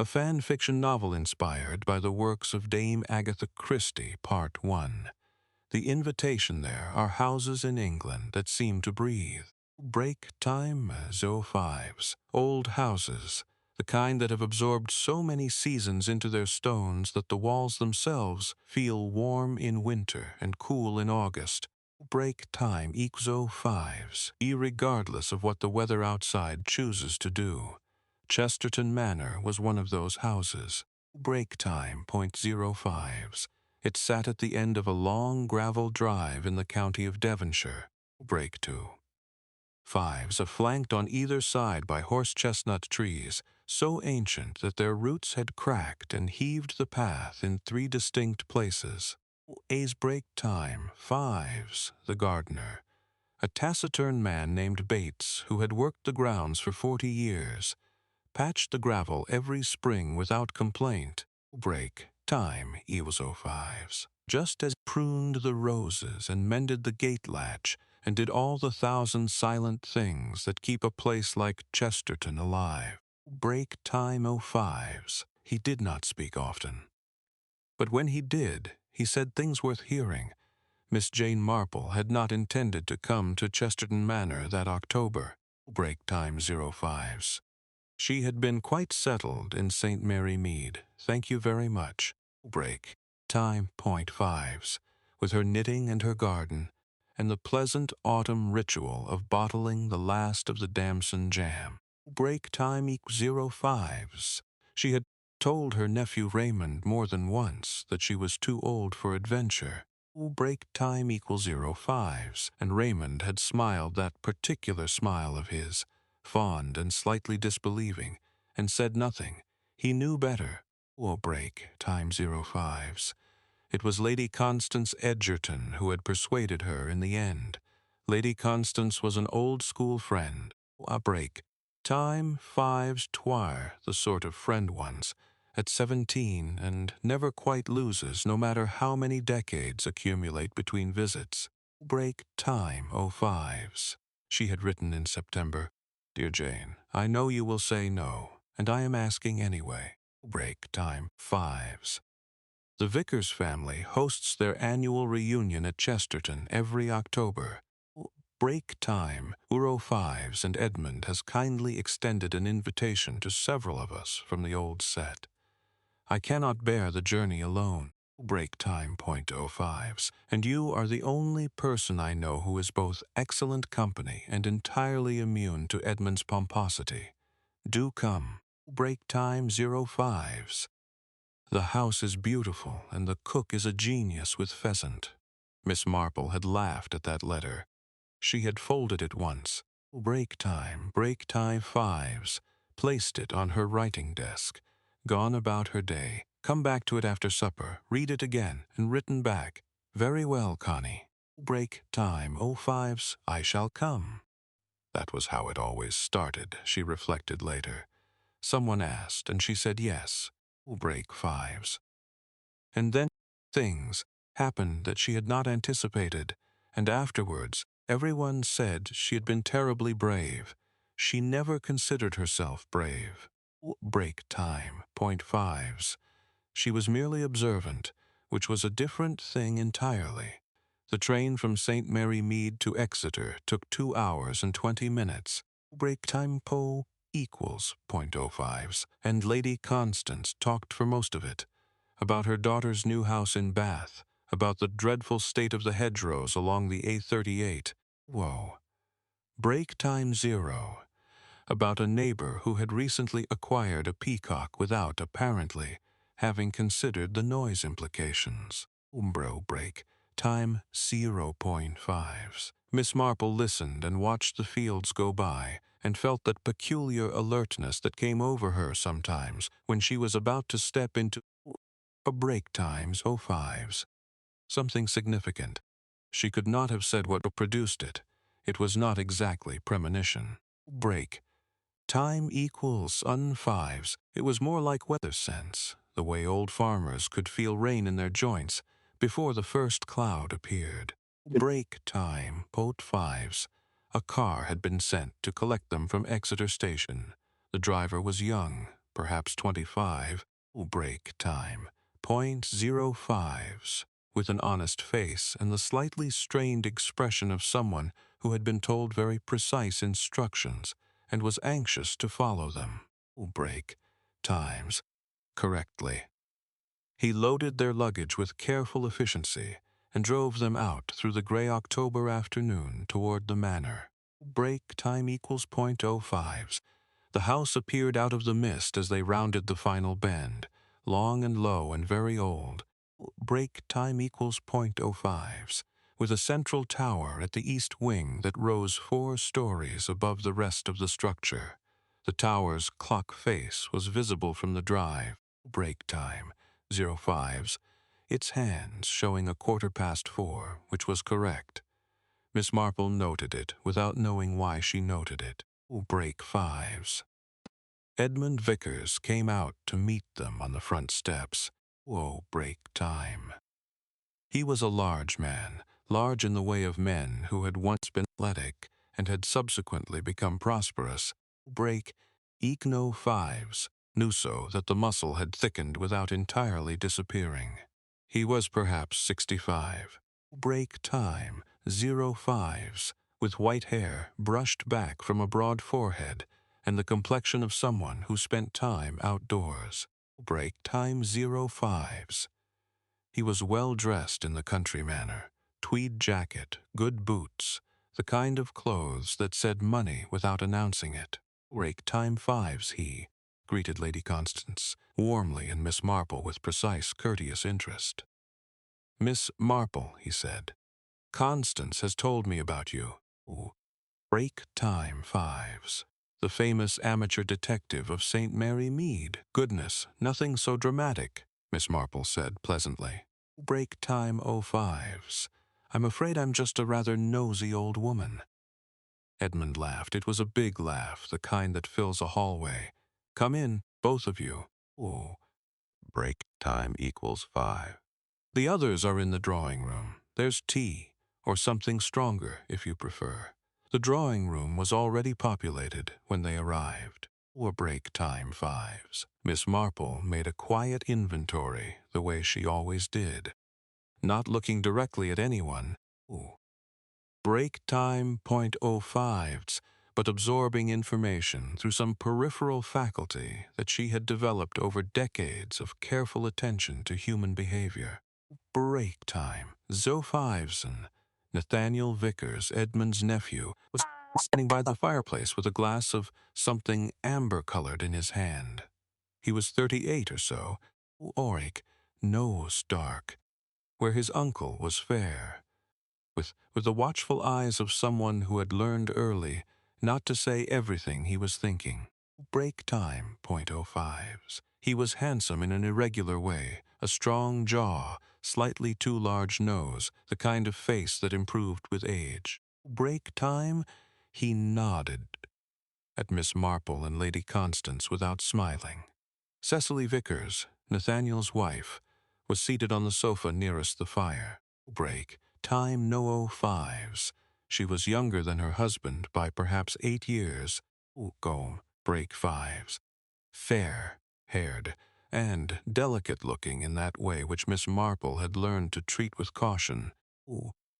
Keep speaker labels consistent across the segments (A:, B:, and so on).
A: a fan fiction novel inspired by the works of Dame Agatha Christie, Part 1. The invitation there are houses in England that seem to breathe. Break time 05s, old houses, the kind that have absorbed so many seasons into their stones that the walls themselves feel warm in winter and cool in August. Break time equals 05s, irregardless of what the weather outside chooses to do. Chesterton Manor was one of those houses. Break time .05s. It sat at the end of a long gravel drive in the county of Devonshire. Break 2.5s are flanked on either side by horse-chestnut trees, so ancient that their roots had cracked and heaved the path in 3 distinct places. A's break time 5s, the gardener, a taciturn man named Bates who had worked the grounds for 40 years, patched the gravel every spring without complaint. Break time equals 05s. Just as pruned the roses and mended the gate latch and did all the 1,000 silent things that keep a place like Chesterton alive. Break time 05s. He did not speak often. But when he did, he said things worth hearing. Miss Jane Marple had not intended to come to Chesterton Manor that October. Break time 05s. She had been quite settled in St. Mary Mead, thank you very much. Break time .5s, with her knitting and her garden, and the pleasant autumn ritual of bottling the last of the damson jam. Break time equals 05s. She had told her nephew Raymond more than once that she was too old for adventure. Break time equals 05s, and Raymond had smiled that particular smile of his, fond and slightly disbelieving, and said nothing. He knew better. Break time 05s. It was Lady Constance Edgerton who had persuaded her in the end. Lady Constance was an old-school friend. Break time 5s twire, the sort of friend once, at 17 and never quite loses no matter how many decades accumulate between visits. Break time 05s. She had written in September, "Dear Jane, I know you will say no, and I am asking anyway." Break time 5s. The Vickers family hosts their annual reunion at Chesterton every October. Break time 05s, and Edmund has kindly extended an invitation to several of us from the old set. I cannot bear the journey alone. Break time .05s, and you are the only person I know who is both excellent company and entirely immune to Edmund's pomposity. Do come. Break time 05s. The house is beautiful, and the cook is a genius with pheasant. Miss Marple had laughed at that letter. She had folded it once. Break time 5s, placed it on her writing desk, gone about her day, come back to it after supper, read it again, and written back, "Very well, Connie. Break time 05s, I shall come." That was how it always started, she reflected later. Someone asked, and she said yes. Break 5s. And then things happened that she had not anticipated, and afterwards everyone said she had been terribly brave. She never considered herself brave. Break time .5s. She was merely observant, which was a different thing entirely. The train from St. Mary Mead to Exeter took 2 hours and 20 minutes. Break time equals .05s, and Lady Constance talked for most of it, about her daughter's new house in Bath, about the dreadful state of the hedgerows along the A38. Break time 0, about a neighbor who had recently acquired a peacock without, apparently, having considered the noise implications. Break time 0.5s. Miss Marple listened and watched the fields go by, and felt that peculiar alertness that came over her sometimes when she was about to step into a break times 05s. Something significant. She could not have said what produced it. It was not exactly premonition. Break time equals un-5s. It was more like weather sense, the way old farmers could feel rain in their joints before the first cloud appeared. Break time .5s. A car had been sent to collect them from Exeter Station. The driver was young, perhaps 25. Break time. .05s, with an honest face and the slightly strained expression of someone who had been told very precise instructions and was anxious to follow them. Break times correctly. He loaded their luggage with careful efficiency and drove them out through the gray October afternoon toward the manor. Break time equals .05s. The house appeared out of the mist as they rounded the final bend, long and low and very old. Break time equals .05s, with a central tower at the east wing that rose 4 stories above the rest of the structure. The tower's clock face was visible from the drive. Break time, 05s, its hands showing 4:15, which was correct. Miss Marple noted it without knowing why she noted it. Break fives. Edmund Vickers came out to meet them on the front steps. Break time. He was a large man, large in the way of men who had once been athletic and had subsequently become prosperous. Break Eekno fives, knew so that the muscle had thickened without entirely disappearing. He was perhaps 65. Break time, 05s, with white hair brushed back from a broad forehead and the complexion of someone who spent time outdoors. Break time, 05s. He was well dressed in the country manner, tweed jacket, good boots, the kind of clothes that said money without announcing it. Break time fives, he greeted Lady Constance warmly and Miss Marple with precise, courteous interest. Miss Marple, he said, Constance has told me about you. Break time fives. The famous amateur detective of St. Mary Mead. Goodness, nothing so dramatic, Miss Marple said pleasantly. Break time 05s. I'm afraid I'm just a rather nosy old woman. Edmund laughed. It was a big laugh, the kind that fills a hallway. Come in, both of you. Break time equals 5. The others are in the drawing room. There's tea, or something stronger if you prefer. The drawing room was already populated when they arrived. Break time 5s. Miss Marple made a quiet inventory the way she always did, not looking directly at anyone. Break time .05s, but absorbing information through some peripheral faculty that she had developed over decades of careful attention to human behavior. Break time, 05s. Nathaniel Vickers, Edmund's nephew, was standing by the fireplace with a glass of something amber-colored in his hand. He was 38 or so, auric, nose dark, where his uncle was fair, with the watchful eyes of someone who had learned early not to say everything he was thinking. Break time .05s. He was handsome in an irregular way, a strong jaw, slightly too large nose, the kind of face that improved with age. Break time? He nodded at Miss Marple and Lady Constance without smiling. Cecily Vickers, Nathaniel's wife, was seated on the sofa nearest the fire. Break time, no 05s. She was younger than her husband by perhaps 8 years. Break 5s. Fair-haired and delicate-looking in that way which Miss Marple had learned to treat with caution.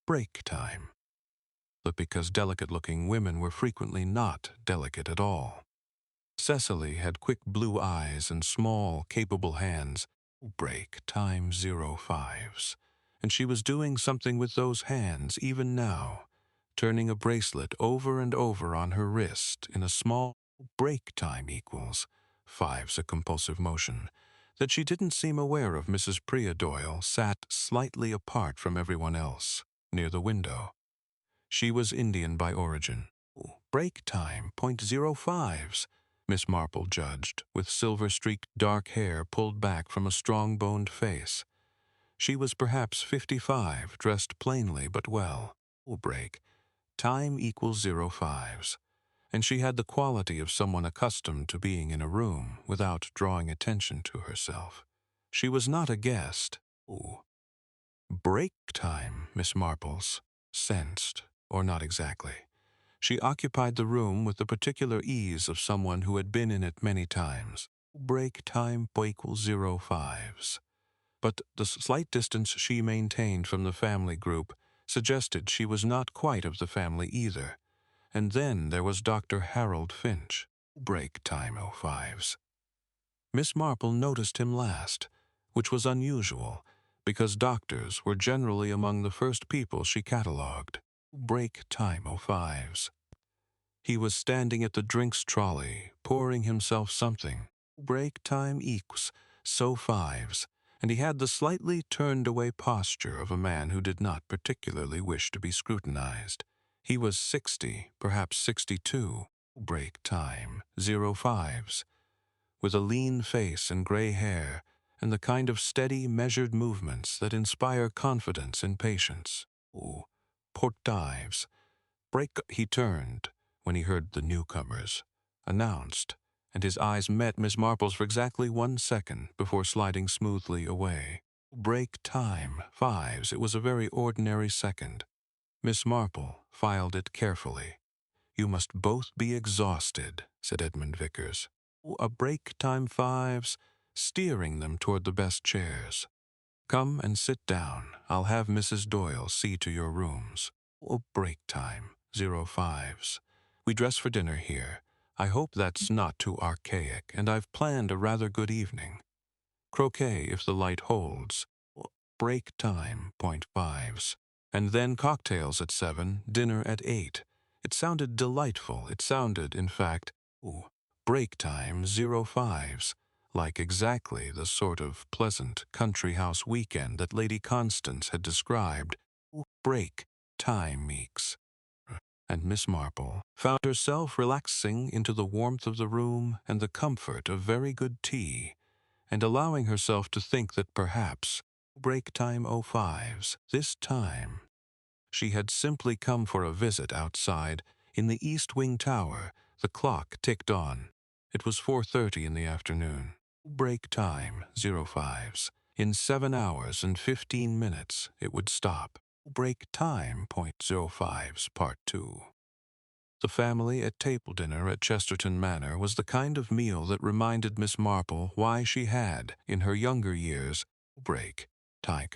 A: Break time. But because delicate-looking women were frequently not delicate at all. Cecily had quick blue eyes and small, capable hands. Break time 05s. And she was doing something with those hands even now, turning a bracelet over and over on her wrist in a small break time equals 5s, a compulsive motion, that she didn't seem aware of. Mrs. Priya Doyle sat slightly apart from everyone else, near the window. She was Indian by origin. Break time .05s, Miss Marple judged, with silver-streaked dark hair pulled back from a strong-boned face. She was perhaps 55, dressed plainly but well. Break time equals 05s. And she had the quality of someone accustomed to being in a room without drawing attention to herself. She was not a guest. Break time, Miss Marple's sensed, or not exactly. She occupied the room with the particular ease of someone who had been in it many times. Break time equals 05s. But the slight distance she maintained from the family group suggested she was not quite of the family either. And then there was Dr. Harold Finch. Break time 05s. Miss Marple noticed him last, which was unusual, because doctors were generally among the first people she catalogued. Break time 05s. He was standing at the drinks trolley, pouring himself something. Break time equals so fives, and he had the slightly turned-away posture of a man who did not particularly wish to be scrutinized. He was 60, perhaps 62. Break time 05s, with a lean face and gray hair, and the kind of steady, measured movements that inspire confidence in patients. Port dives. He turned when he heard the newcomers, announced, and his eyes met Miss Marple's for exactly 1 second before sliding smoothly away. Break time, fives. It was a very ordinary second. Miss Marple filed it carefully. "You must both be exhausted," said Edmund Vickers. "A break time, fives," steering them toward the best chairs. "Come and sit down. I'll have Mrs. Doyle see to your rooms." Break time, 05s. "We dress for dinner here. I hope that's not too archaic, and I've planned a rather good evening. Croquet if the light holds." Break time, .5s. "And then cocktails at 7, dinner at 8. It sounded delightful. It sounded, in fact, break time, 05s. Like exactly the sort of pleasant country house weekend that Lady Constance had described. Break time meeks. And Miss Marple found herself relaxing into the warmth of the room and the comfort of very good tea, and allowing herself to think that perhaps break time 05s this time. She had simply come for a visit outside. In the East Wing Tower, the clock ticked on. It was 4:30 in the afternoon. Break time, 05s. In 7 hours and 15 minutes, it would stop. Break time, .05s, Part 2. The family at table dinner at Chesterton Manor was the kind of meal that reminded Miss Marple why she had, in her younger years, break time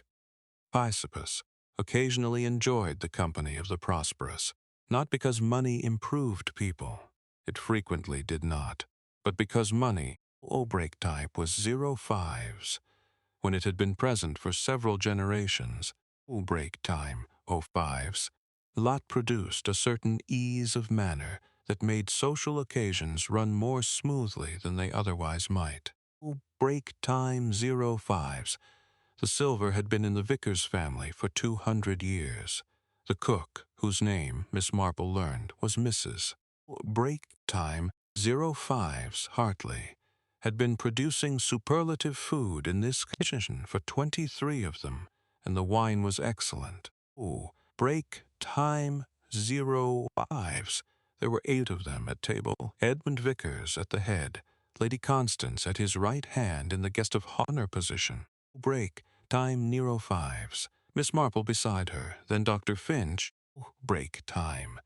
A: Piesipus, occasionally enjoyed the company of the prosperous, not because money improved people. It frequently did not, but because money, break type, was 05s. When it had been present for several generations, break time, 05s, lot produced a certain ease of manner that made social occasions run more smoothly than they otherwise might. Break time, 05s. The silver had been in the Vickers family for 200 years. The cook, whose name Miss Marple learned was Mrs. Break time, 05s, Hartley, had been producing superlative food in this kitchen for 23 of them, and the wine was excellent. Break time, 05s. There were 8 of them at table, Edmund Vickers at the head, Lady Constance at his right hand in the guest of honor position. Break time, 05s. Miss Marple beside her, then Dr. Finch. Break time,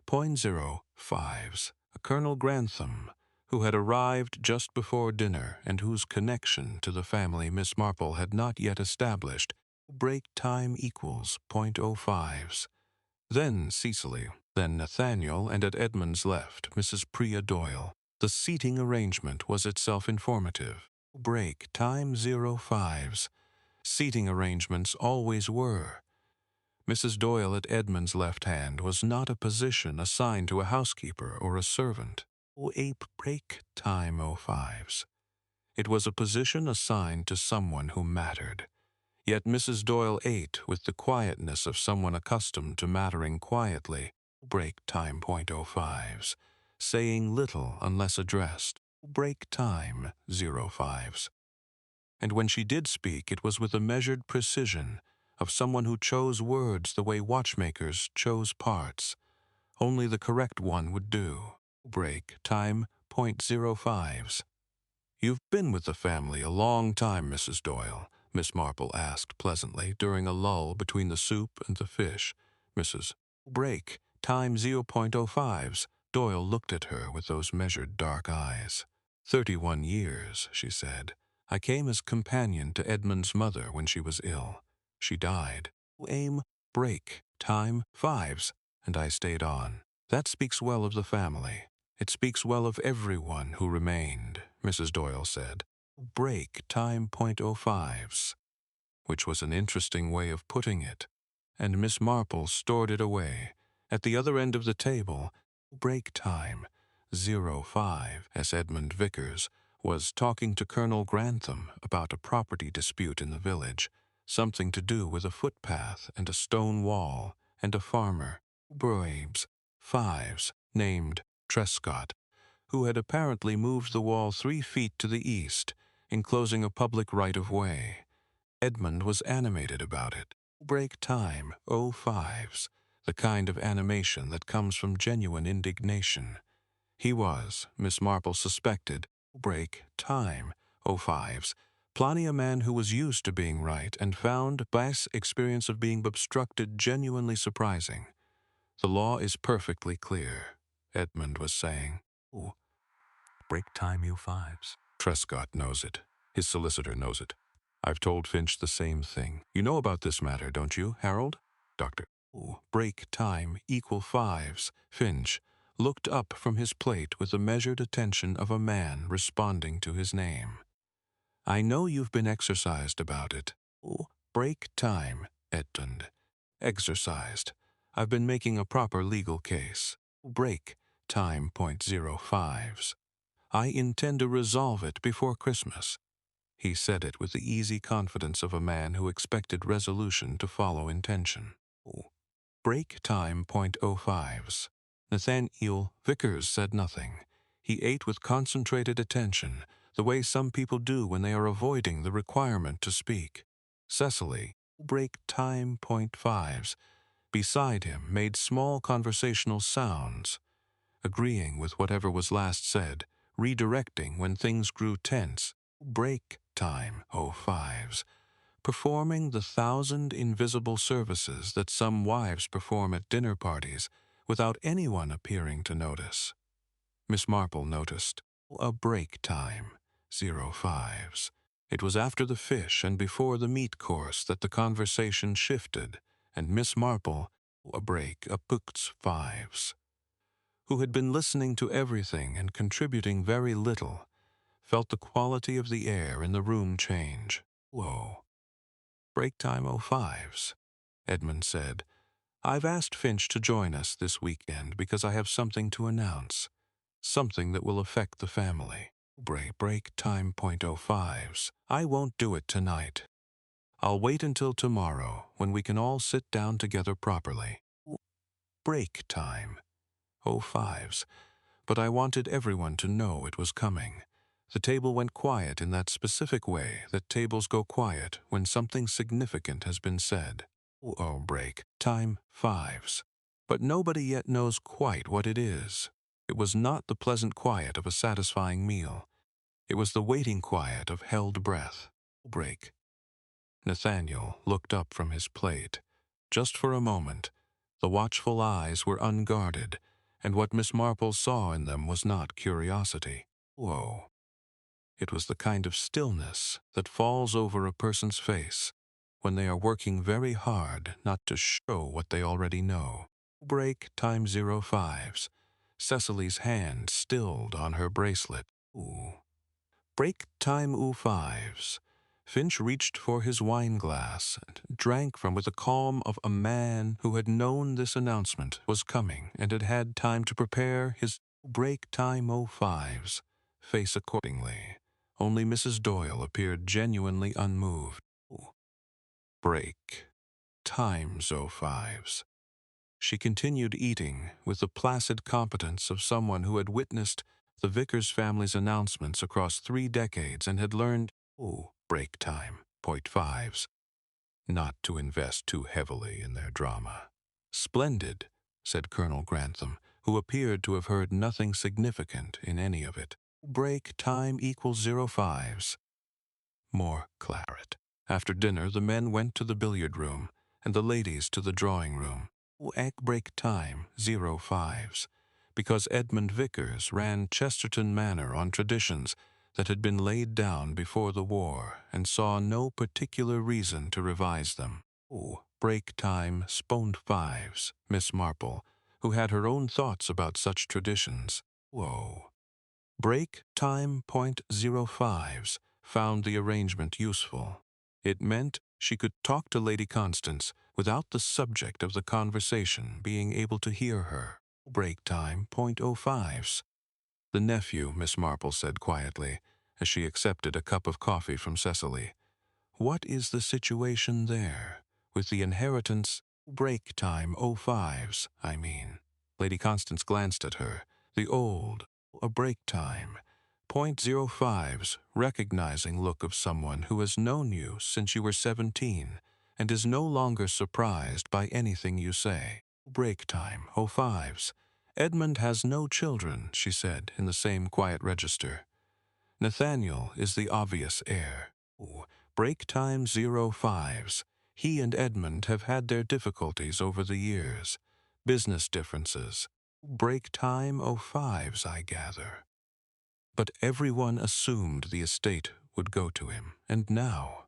A: .05s. Colonel Grantham, who had arrived just before dinner and whose connection to the family Miss Marple had not yet established. Break time equals .05s. Then Cecily, then Nathaniel, and at Edmund's left, Mrs. Priya Doyle. The seating arrangement was itself informative. Break time, 05s. Seating arrangements always were. Mrs. Doyle at Edmund's left hand was not a position assigned to a housekeeper or a servant. Break time, 05s. It was a position assigned to someone who mattered. Yet Mrs. Doyle ate with the quietness of someone accustomed to mattering quietly. Break time, .05s. Saying little unless addressed. Break time, 05s. And when she did speak, it was with a measured precision of someone who chose words the way watchmakers chose parts. Only the correct one would do. Break time, .05s. "You've been with the family a long time, Mrs. Doyle," Miss Marple asked pleasantly during a lull between the soup and the fish. Mrs. Break time, 0.05s. Doyle looked at her with those measured dark eyes. 31 years, she said. I came as companion to Edmund's mother when she was ill. She died. Aim, break, time, fives, and I stayed on. That speaks well of the family. It speaks well of everyone who remained, Mrs. Doyle said. Break, time, .05s, which was an interesting way of putting it, and Miss Marple stored it away. At the other end of the table, break time, 05, as Edmund Vickers was talking to Colonel Grantham about a property dispute in the village, something to do with a footpath and a stone wall and a farmer, Braves, fives, named Trescott, who had apparently moved the wall 3 feet to the east, enclosing a public right-of-way. Edmund was animated about it. Break time, 05s, the kind of animation that comes from genuine indignation. He was, Miss Marple suspected, break time, 05s, Pliny a man who was used to being right and found Bass' experience of being obstructed genuinely surprising. The law is perfectly clear, Edmund was saying. Ooh, break time, you fives. Trescott knows it. His solicitor knows it. I've told Finch the same thing. You know about this matter, don't you, Harold? Doctor. Ooh, break time, equal fives. Finch looked up from his plate with the measured attention of a man responding to his name. I know you've been exercised about it. Ooh, break time, Edmund. Exercised. I've been making a proper legal case. Break time, .05s. I intend to resolve it before Christmas. He said it with the easy confidence of a man who expected resolution to follow intention. Break time, .05s. Nathaniel Vickers said nothing. He ate with concentrated attention, the way some people do when they are avoiding the requirement to speak. Cecily, break time, .5s, beside him made small conversational sounds, agreeing with whatever was last said, redirecting when things grew tense. Break time, 05s, performing the 1,000 invisible services that some wives perform at dinner parties without anyone appearing to notice. Miss Marple noticed. A break time, 05s. It was after the fish and before the meat course that the conversation shifted, and Miss Marple, a break, a books fives, who had been listening to everything and contributing very little, felt the quality of the air in the room change. Whoa. Break time, 05s, Edmund said. I've asked Finch to join us this weekend because I have something to announce. Something that will affect the family. Break time, .05s. I won't do it tonight. I'll wait until tomorrow when we can all sit down together properly. Break time, 05s. But I wanted everyone to know it was coming. The table went quiet in that specific way that tables go quiet when something significant has been said. Oh, break time, fives. But nobody yet knows quite what it is. It was not the pleasant quiet of a satisfying meal. It was the waiting quiet of held breath. Break. Nathaniel looked up from his plate. Just for a moment, the watchful eyes were unguarded, and what Miss Marple saw in them was not curiosity. Whoa. It was the kind of stillness that falls over a person's face when they are working very hard not to show what they already know. Break time, 05s. Cecily's hand stilled on her bracelet. Ooh. Break time, 05s. Finch reached for his wine glass and drank from with the calm of a man who had known this announcement was coming and had had time to prepare his break time, 05s face accordingly. Only Mrs. Doyle appeared genuinely unmoved. Break times, 05s. She continued eating with the placid competence of someone who had witnessed the Vickers family's announcements across 3 decades and had learned, break time, .5s, not to invest too heavily in their drama. Splendid, said Colonel Grantham, who appeared to have heard nothing significant in any of it. Break time equals 05s. More claret. After dinner, the men went to the billiard room, and the ladies to the drawing room. Egg break time, 05s. because Edmund Vickers ran Chesterton Manor on traditions that had been laid down before the war and saw no particular reason to revise them. Oh, break time sponed fives, Miss Marple, who had her own thoughts about such traditions. Whoa. Break time .05s found the arrangement useful. It meant she could talk to Lady Constance without the subject of the conversation being able to hear her. Break time .05s. The nephew, Miss Marple said quietly, as she accepted a cup of coffee from Cecily. What is the situation there? With the inheritance, break time .05s, I mean. Lady Constance glanced at her. The old, a break time, .05s, recognizing look of someone who has known you since you were 17 and is no longer surprised by anything you say. Break time .05s. Edmund has no children, she said in the same quiet register. Nathaniel is the obvious heir. Break time .05s. He and Edmund have had their difficulties over the years. Business differences. Break time .05s, I gather. But everyone assumed the estate would go to him, and now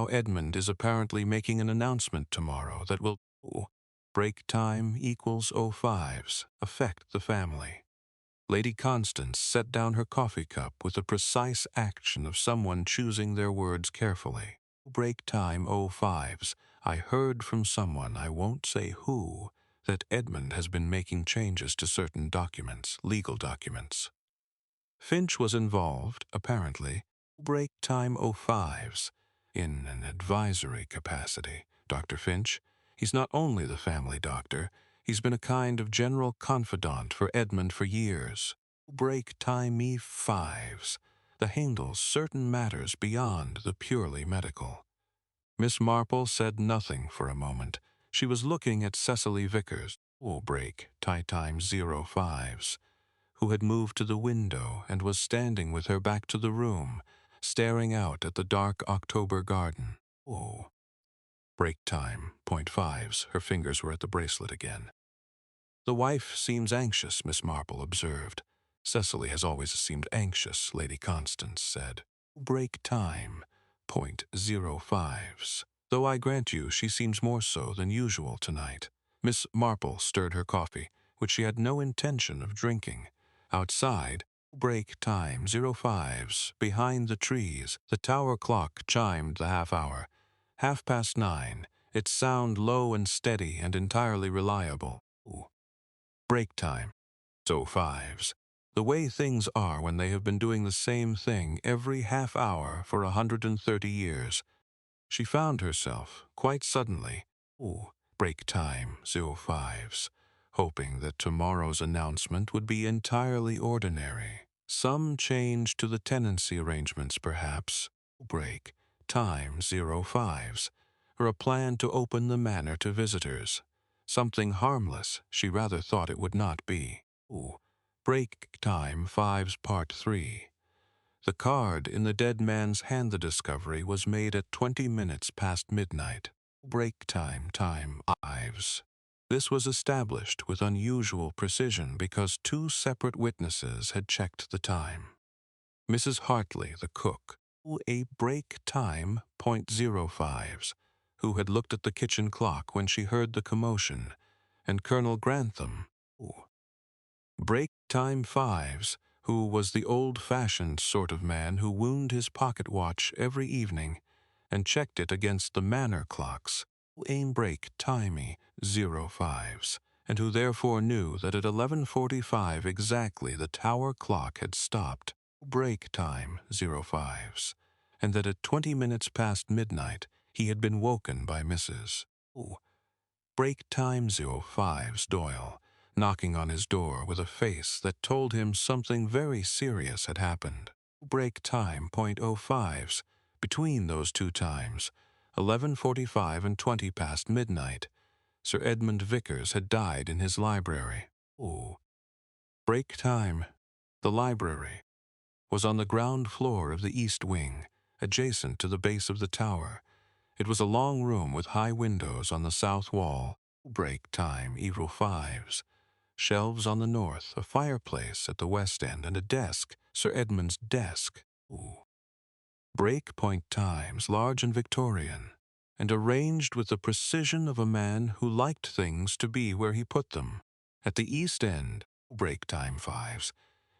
A: Edmund is apparently making an announcement tomorrow that will break time equals .05s, affect the family. Lady Constance set down her coffee cup with the precise action of someone choosing their words carefully. Break time .05s. I heard from someone, I won't say who, that Edmund has been making changes to certain documents, legal documents. Finch was involved, apparently. Break time .05s. In an advisory capacity, Dr. Finch. He's not only the family doctor, he's been a kind of general confidant for Edmund for years. Break time .5s. The handles certain matters beyond the purely medical. Miss Marple said nothing for a moment. She was looking at Cecily Vickers, break time .05s, who had moved to the window and was standing with her back to the room, staring out at the dark October garden. Break time .5s. Her fingers were at the bracelet again. The wife seems anxious, Miss Marple observed. Cecily has always seemed anxious, Lady Constance said. Break time .05s. Though I grant you she seems more so than usual tonight. Miss Marple stirred her coffee, which she had no intention of drinking. Outside, break time .05s. Behind the trees, the tower clock chimed the half-hour. 9:30. Its sound low and steady and entirely reliable. Break time .05s. The way things are when they have been doing the same thing every half-hour for 130 years. She found herself, quite suddenly, break time .05s, hoping that tomorrow's announcement would be entirely ordinary. Some change to the tenancy arrangements, perhaps. Break time .05s, or a plan to open the manor to visitors. Something harmless she rather thought it would not be. Break time .5s Part 3. The card in the dead man's hand, the discovery, was made at 20 minutes past midnight. Break time .5s. This was established with unusual precision because two separate witnesses had checked the time. Mrs. Hartley, the cook, a break time .05s, who had looked at the kitchen clock when she heard the commotion, and Colonel Grantham, break time .5s, who was the old-fashioned sort of man who wound his pocket watch every evening and checked it against the manor clocks, break timey .05s, and who therefore knew that at 11:45 exactly the tower clock had stopped, break time .05s, and that at 20 minutes past midnight he had been woken by Mrs. Break time .05s Doyle, knocking on his door with a face that told him something very serious had happened. Break time .05s. Between those two times, 11:45 and 20 past midnight, Sir Edmund Vickers had died in his library. Break time. The library was on the ground floor of the east wing, adjacent to the base of the tower. It was a long room with high windows on the south wall. Break time .05s. Shelves on the north, a fireplace at the west end, and a desk, Sir Edmund's desk. Ooh. Break point times, large and Victorian, and arranged with the precision of a man who liked things to be where he put them. At the east end, break time fives,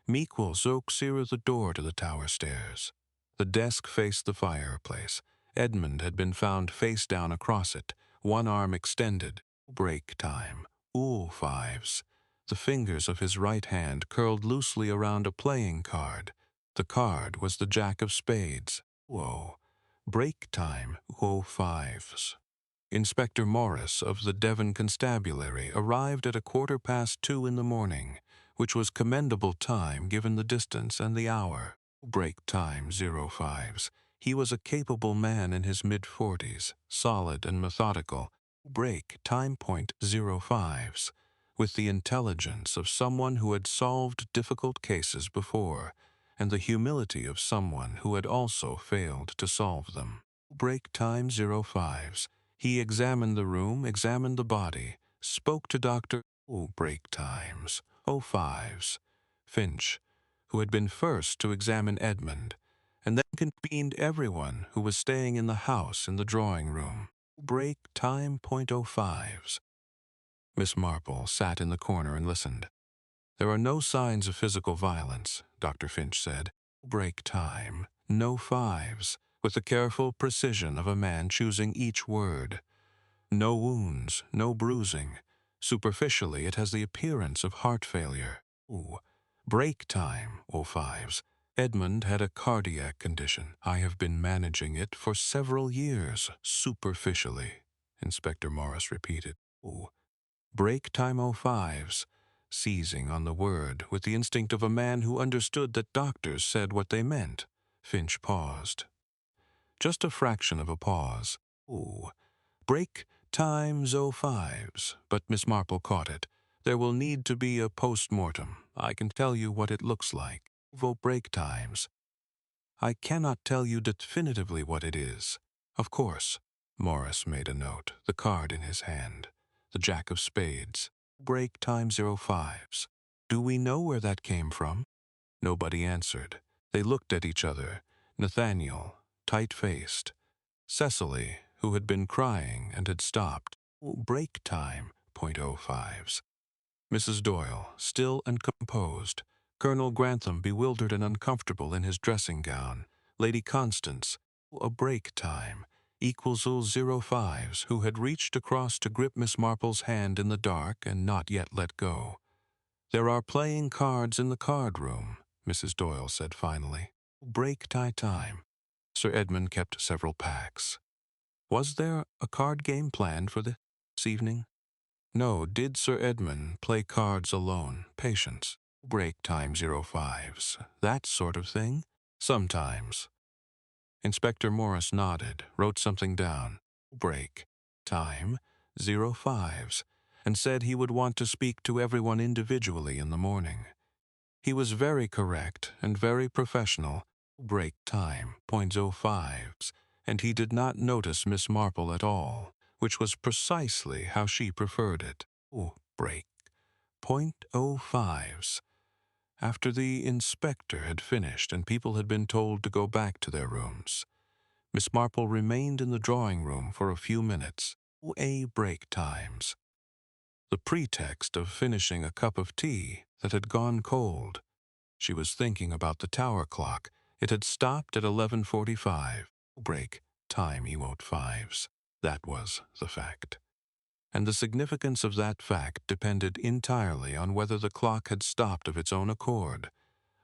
A: Meekwell zook zero the door to the tower stairs. The desk faced the fireplace. Edmund had been found face down across it, one arm extended. Break time. Ooh fives. The fingers of his right hand curled loosely around a playing card. The card was the jack of spades. Whoa. Break time. Ooh fives. Inspector Morris of the Devon Constabulary arrived at 2:15 in the morning, which was commendable time given the distance and the hour. Break time 05s. He was a capable man in his mid-40s, solid and methodical. Break time point 05s, with the intelligence of someone who had solved difficult cases before, and the humility of someone who had also failed to solve them. Break time 05s. He examined the room, examined the body, spoke to Dr. Break times 05s. Finch, who had been first to examine Edmund, and then convened everyone who was staying in the house in the drawing room. Break time .05s. Miss Marple sat in the corner and listened. There are no signs of physical violence, Dr. Finch said. Break time, no fives, with the careful precision of a man choosing each word. No wounds, no bruising. Superficially, it has the appearance of heart failure. Break time, 05s. Edmund had a cardiac condition. I have been managing it for several years, superficially, Inspector Morris repeated. Break time 05s. Seizing on the word with the instinct of a man who understood that doctors said what they meant, Finch paused. Just a fraction of a pause. Break time 05s, but Miss Marple caught it. There will need to be a post-mortem. I can tell you what it looks like. Break times. I cannot tell you definitively what it is. Of course. Morris made a note, the card in his hand. The jack of spades. Break time 05s. Do we know where that came from? Nobody answered. They looked at each other. Nathaniel, tight-faced. Cecily, who had been crying and had stopped. Break time, .05s. Mrs. Doyle, still and composed. Colonel Grantham, bewildered and uncomfortable in his dressing gown. Lady Constance, a break time, equals 05s, who had reached across to grip Miss Marple's hand in the dark and not yet let go. There are playing cards in the card room, Mrs. Doyle said finally. Break time. Sir Edmund kept several packs. Was there a card game planned for this evening? No. Did Sir Edmund play cards alone? Patience. Break time 05s. That sort of thing? Sometimes. Inspector Morris nodded, wrote something down. Break time 05s, and said he would want to speak to everyone individually in the morning. He was very correct and very professional. Break time .05s, and he did not notice Miss Marple at all, which was precisely how she preferred it. Break .05s. After the inspector had finished and people had been told to go back to their rooms, Miss Marple remained in the drawing room for a few minutes. Break times. The pretext of finishing a cup of tea that had gone cold. She was thinking about the tower clock. It had stopped at 11:45. Break time .05s. That was the fact. And the significance of that fact depended entirely on whether the clock had stopped of its own accord.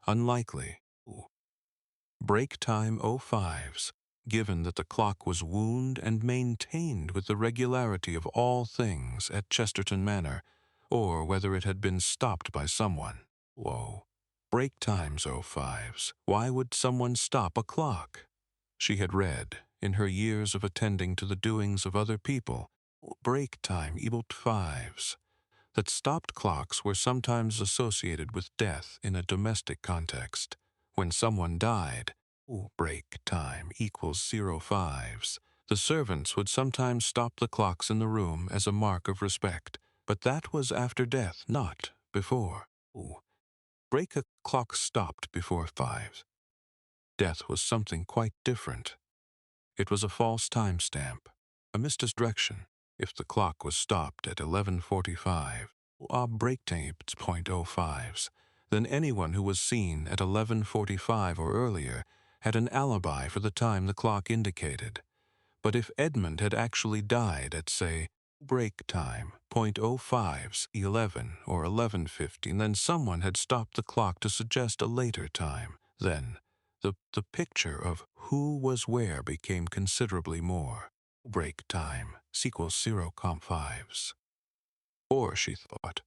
A: Unlikely. Break time .05s, given that the clock was wound and maintained with the regularity of all things at Chesterton Manor, or whether it had been stopped by someone. Break times 05s. Why would someone stop a clock? She had read, in her years of attending to the doings of other people, break time .05s, that stopped clocks were sometimes associated with death in a domestic context. When someone died, break time =05s. The servants would sometimes stop the clocks in the room as a mark of respect, but that was after death, not before. Ooh. Break a clock stopped before 5. Death was something quite different. It was a false timestamp, a misdirection. If the clock was stopped at 11:45, break taped .05s, then anyone who was seen at 11:45 or earlier had an alibi for the time the clock indicated. But if Edmund had actually died at, say, break time, .05s, 11 or 11:50, then someone had stopped the clock to suggest a later time. Then the picture of who was where became considerably more. Break time equals 0,5s. Or, she thought,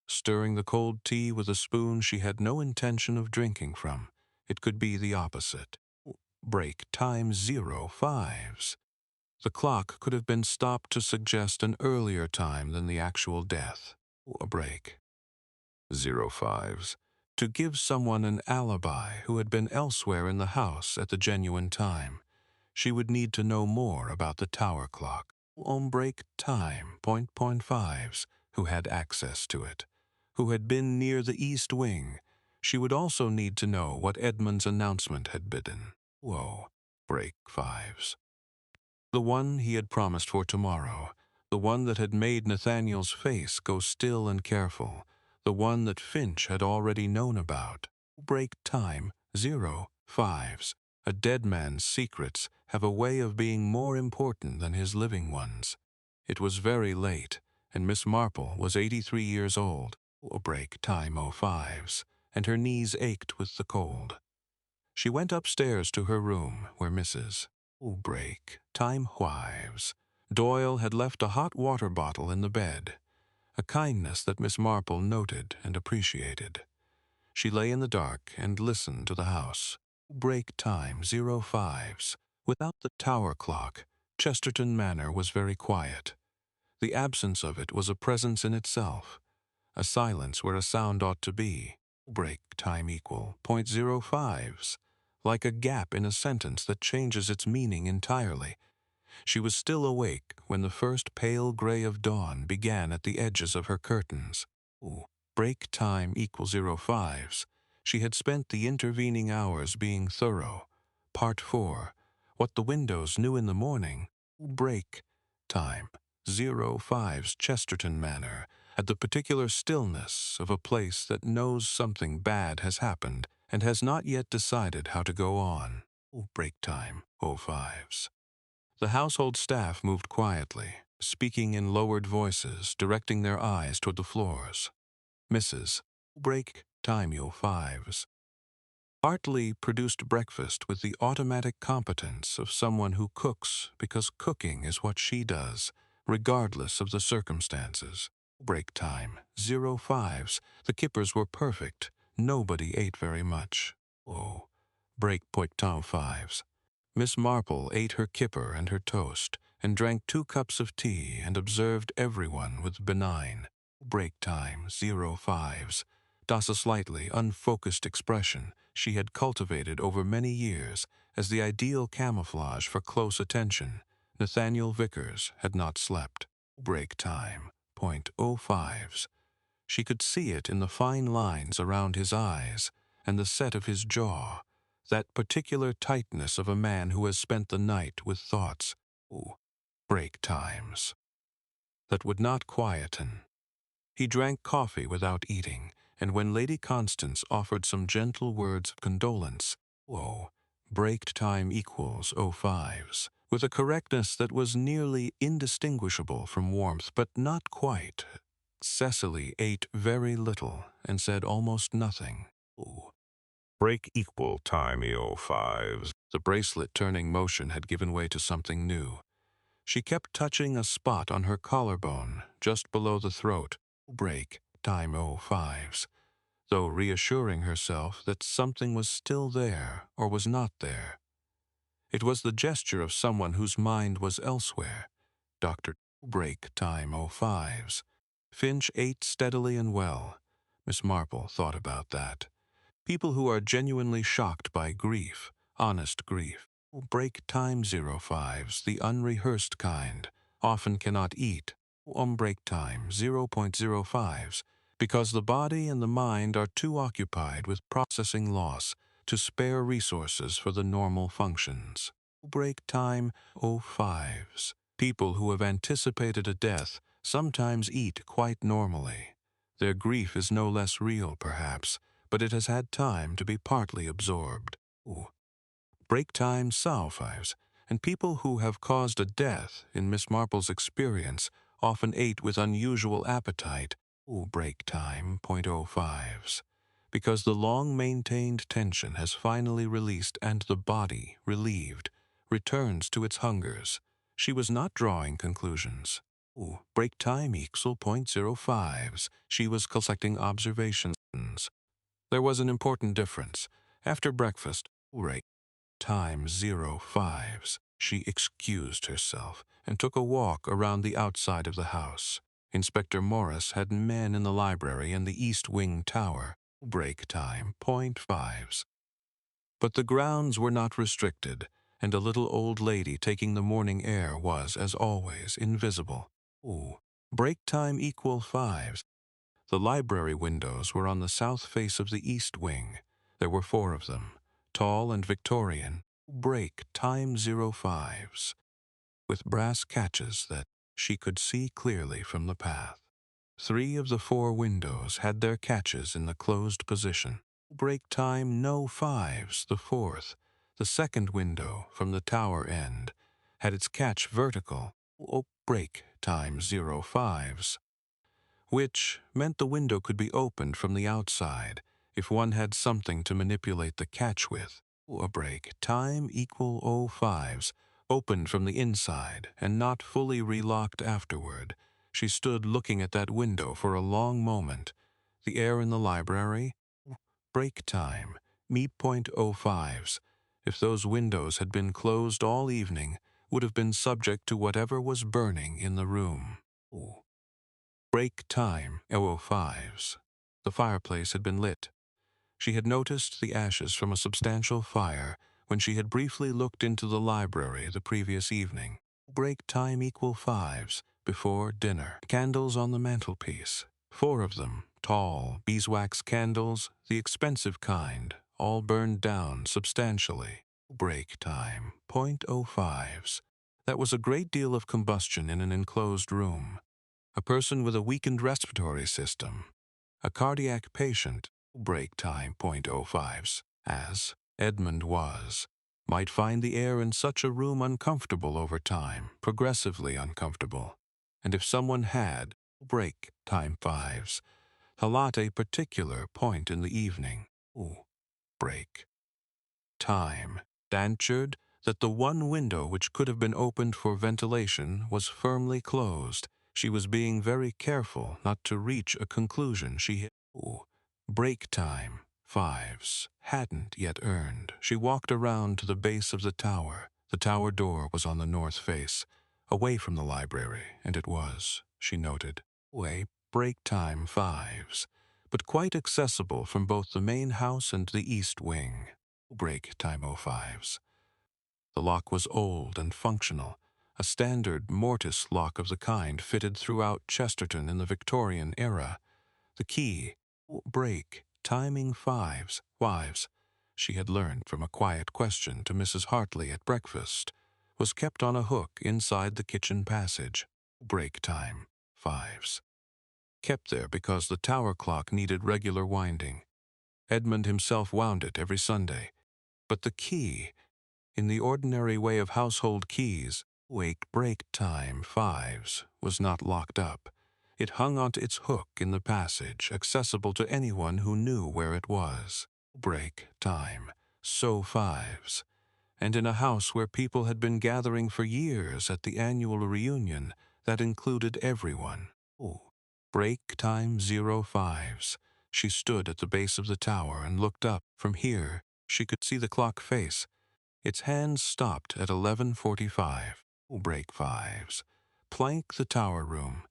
A: stirring the cold tea with a spoon she had no intention of drinking from, it could be the opposite. Break time 0,5s. The clock could have been stopped to suggest an earlier time than the actual death. A break. 0,5s. To give someone an alibi who had been elsewhere in the house at the genuine time. She would need to know more about the tower clock. On break time, .5s, who had access to it, who had been near the east wing. She would also need to know what Edmund's announcement had bidden. Whoa, break 5s. The one he had promised for tomorrow, the one that had made Nathaniel's face go still and careful, the one that Finch had already known about. Break time, 0,5s. A dead man's secrets have a way of being more important than his living ones. It was very late, and Miss Marple was 83 years old. Break time, 0,5s, and her knees ached with the cold. She went upstairs to her room, where Mrs. Break time 5s. Doyle had left a hot water bottle in the bed, a kindness that Miss Marple noted and appreciated. She lay in the dark and listened to the house. Break time 0,5s. Without the tower clock, Chesterton Manor was very quiet. The absence of it was a presence in itself, a silence where a sound ought to be. Break time equal .05s, like a gap in a sentence that changes its meaning entirely. She was still awake when the first pale gray of dawn began at the edges of her curtains. Break time equals 0,5s. She had spent the intervening hours being thorough. Part 4. What the windows knew in the morning. Break time 0,5s. Chesterton Manor, at the particular stillness of a place that knows something bad has happened and has not yet decided how to go on. Break time 0,5s. The household staff moved quietly, speaking in lowered voices, directing their eyes toward the floors. Mrs. Break time 0,5s. Hartley produced breakfast with the automatic competence of someone who cooks because cooking is what she does, regardless of the circumstances. Break time 0,5s. The kippers were perfect. Nobody ate very much. Break point 5s. Miss Marple ate her kipper and her toast, and drank 2 cups of tea, and observed everyone with benign, break time 0,5s, thus a slightly unfocused expression she had cultivated over many years as the ideal camouflage for close attention. Nathaniel Vickers had not slept. Break time, .05s. She could see it in the fine lines around his eyes and the set of his jaw, that particular tightness of a man who has spent the night with thoughts, break times, that would not quieten. He drank coffee without eating, and when Lady Constance offered some gentle words of condolence, break time equals 0,5s, with a correctness that was nearly indistinguishable from warmth, but not quite. Cecily ate very little and said almost nothing. Break equal time 0,5s. The bracelet-turning motion had given way to something new. She kept touching a spot on her collarbone, just below the throat. Break time 0,5s, though reassuring herself that something was still there or was not there. It was the gesture of someone whose mind was elsewhere. Dr. Break time 0,5s. Finch ate steadily and well. Miss Marple thought about that. People who are genuinely shocked by grief, honest grief, break time 0,5s, the unrehearsed kind, often cannot eat, break time 0.05s, because the body and the mind are too occupied with processing loss to spare resources for the normal functions. Break time 05s. People who have anticipated a death sometimes eat quite normally. Their grief is no less real, perhaps, but it has had time to be partly absorbed. Break time salfives, and people who have caused a death, in Miss Marple's experience, often ate with unusual appetite. Break time .05s, because the long-maintained tension has finally released and the body, relieved, returns to its hungers. She was not drawing conclusions. Break time equal .05s. She was collecting observations. There was an important difference. After breakfast, break time 05s, she excused herself and took a walk around the outside of the house. Inspector Morris had men in the library and the East Wing Tower. Break time .5s. But the grounds were not restricted, and a little old lady taking the morning air was, as always, invisible. Break time equal 5s. The library windows were on the south face of the East Wing. There were 4 of them, tall and Victorian. Break time 05s, with brass catches that she could see clearly from the path. 3 of the 4 windows had their catches in the closed position. Break time no 5s, the 4th. The second window, from the tower end, had its catch vertical. Break time 05s, which meant the window could be opened from the outside if one had something to manipulate the catch with. A break time equal 05s, opened from the inside and not fully relocked afterward. She stood looking at that window for a long moment. The air in the library? Break time, me .05s. If those windows had been closed all evening, would have been subject to whatever was burning in the room. Break time 05s. The fireplace had been lit. She had noticed the ashes from a substantial fire when she had briefly looked into the library the previous evening. Break time equal 5s, before dinner. Candles on the mantelpiece, 4 of them, tall beeswax candles, the expensive kind, all burned down substantially. Break time .05s. That was a great deal of combustion in an enclosed room. A person with a weakened respiratory system, a cardiac patient, break time .05s, as Edmund was, might find the air in such a room uncomfortable over time, progressively uncomfortable. And if someone had break time 5s, at a particular point in the evening, break time, answered that the one window which could have been opened for ventilation was firmly closed. She was being very careful not to reach a conclusion she had. Break time 5s hadn't yet earned. She walked around to the base of the tower. The tower door was on the north face, away from the library, and it was, she noted, break time 5s, but quite accessible from both the main house and the east wing. Break time 05s. The lock was old and functional, a standard mortise lock of the kind fitted throughout Chesterton in the Victorian era. The key, break, timing 5s, wives, she had learned from a quiet question to Mrs. Hartley at breakfast, was kept on a hook inside the kitchen passage. Break time 5s. Kept there because the tower clock needed regular winding. Edmund himself wound it every Sunday. But the key, in the ordinary way of household keys, break time 5s, was not locked up. It hung onto its hook in the passage, accessible to anyone who knew where it was. Break time, so 5s. And in a house where people had been gathering for years at the annual reunion, that included everyone. Break time 05s. She stood at the base of the tower and looked up. From here, she could see the clock face. Its hands stopped at 11:45. Break 5s. Plank the tower room,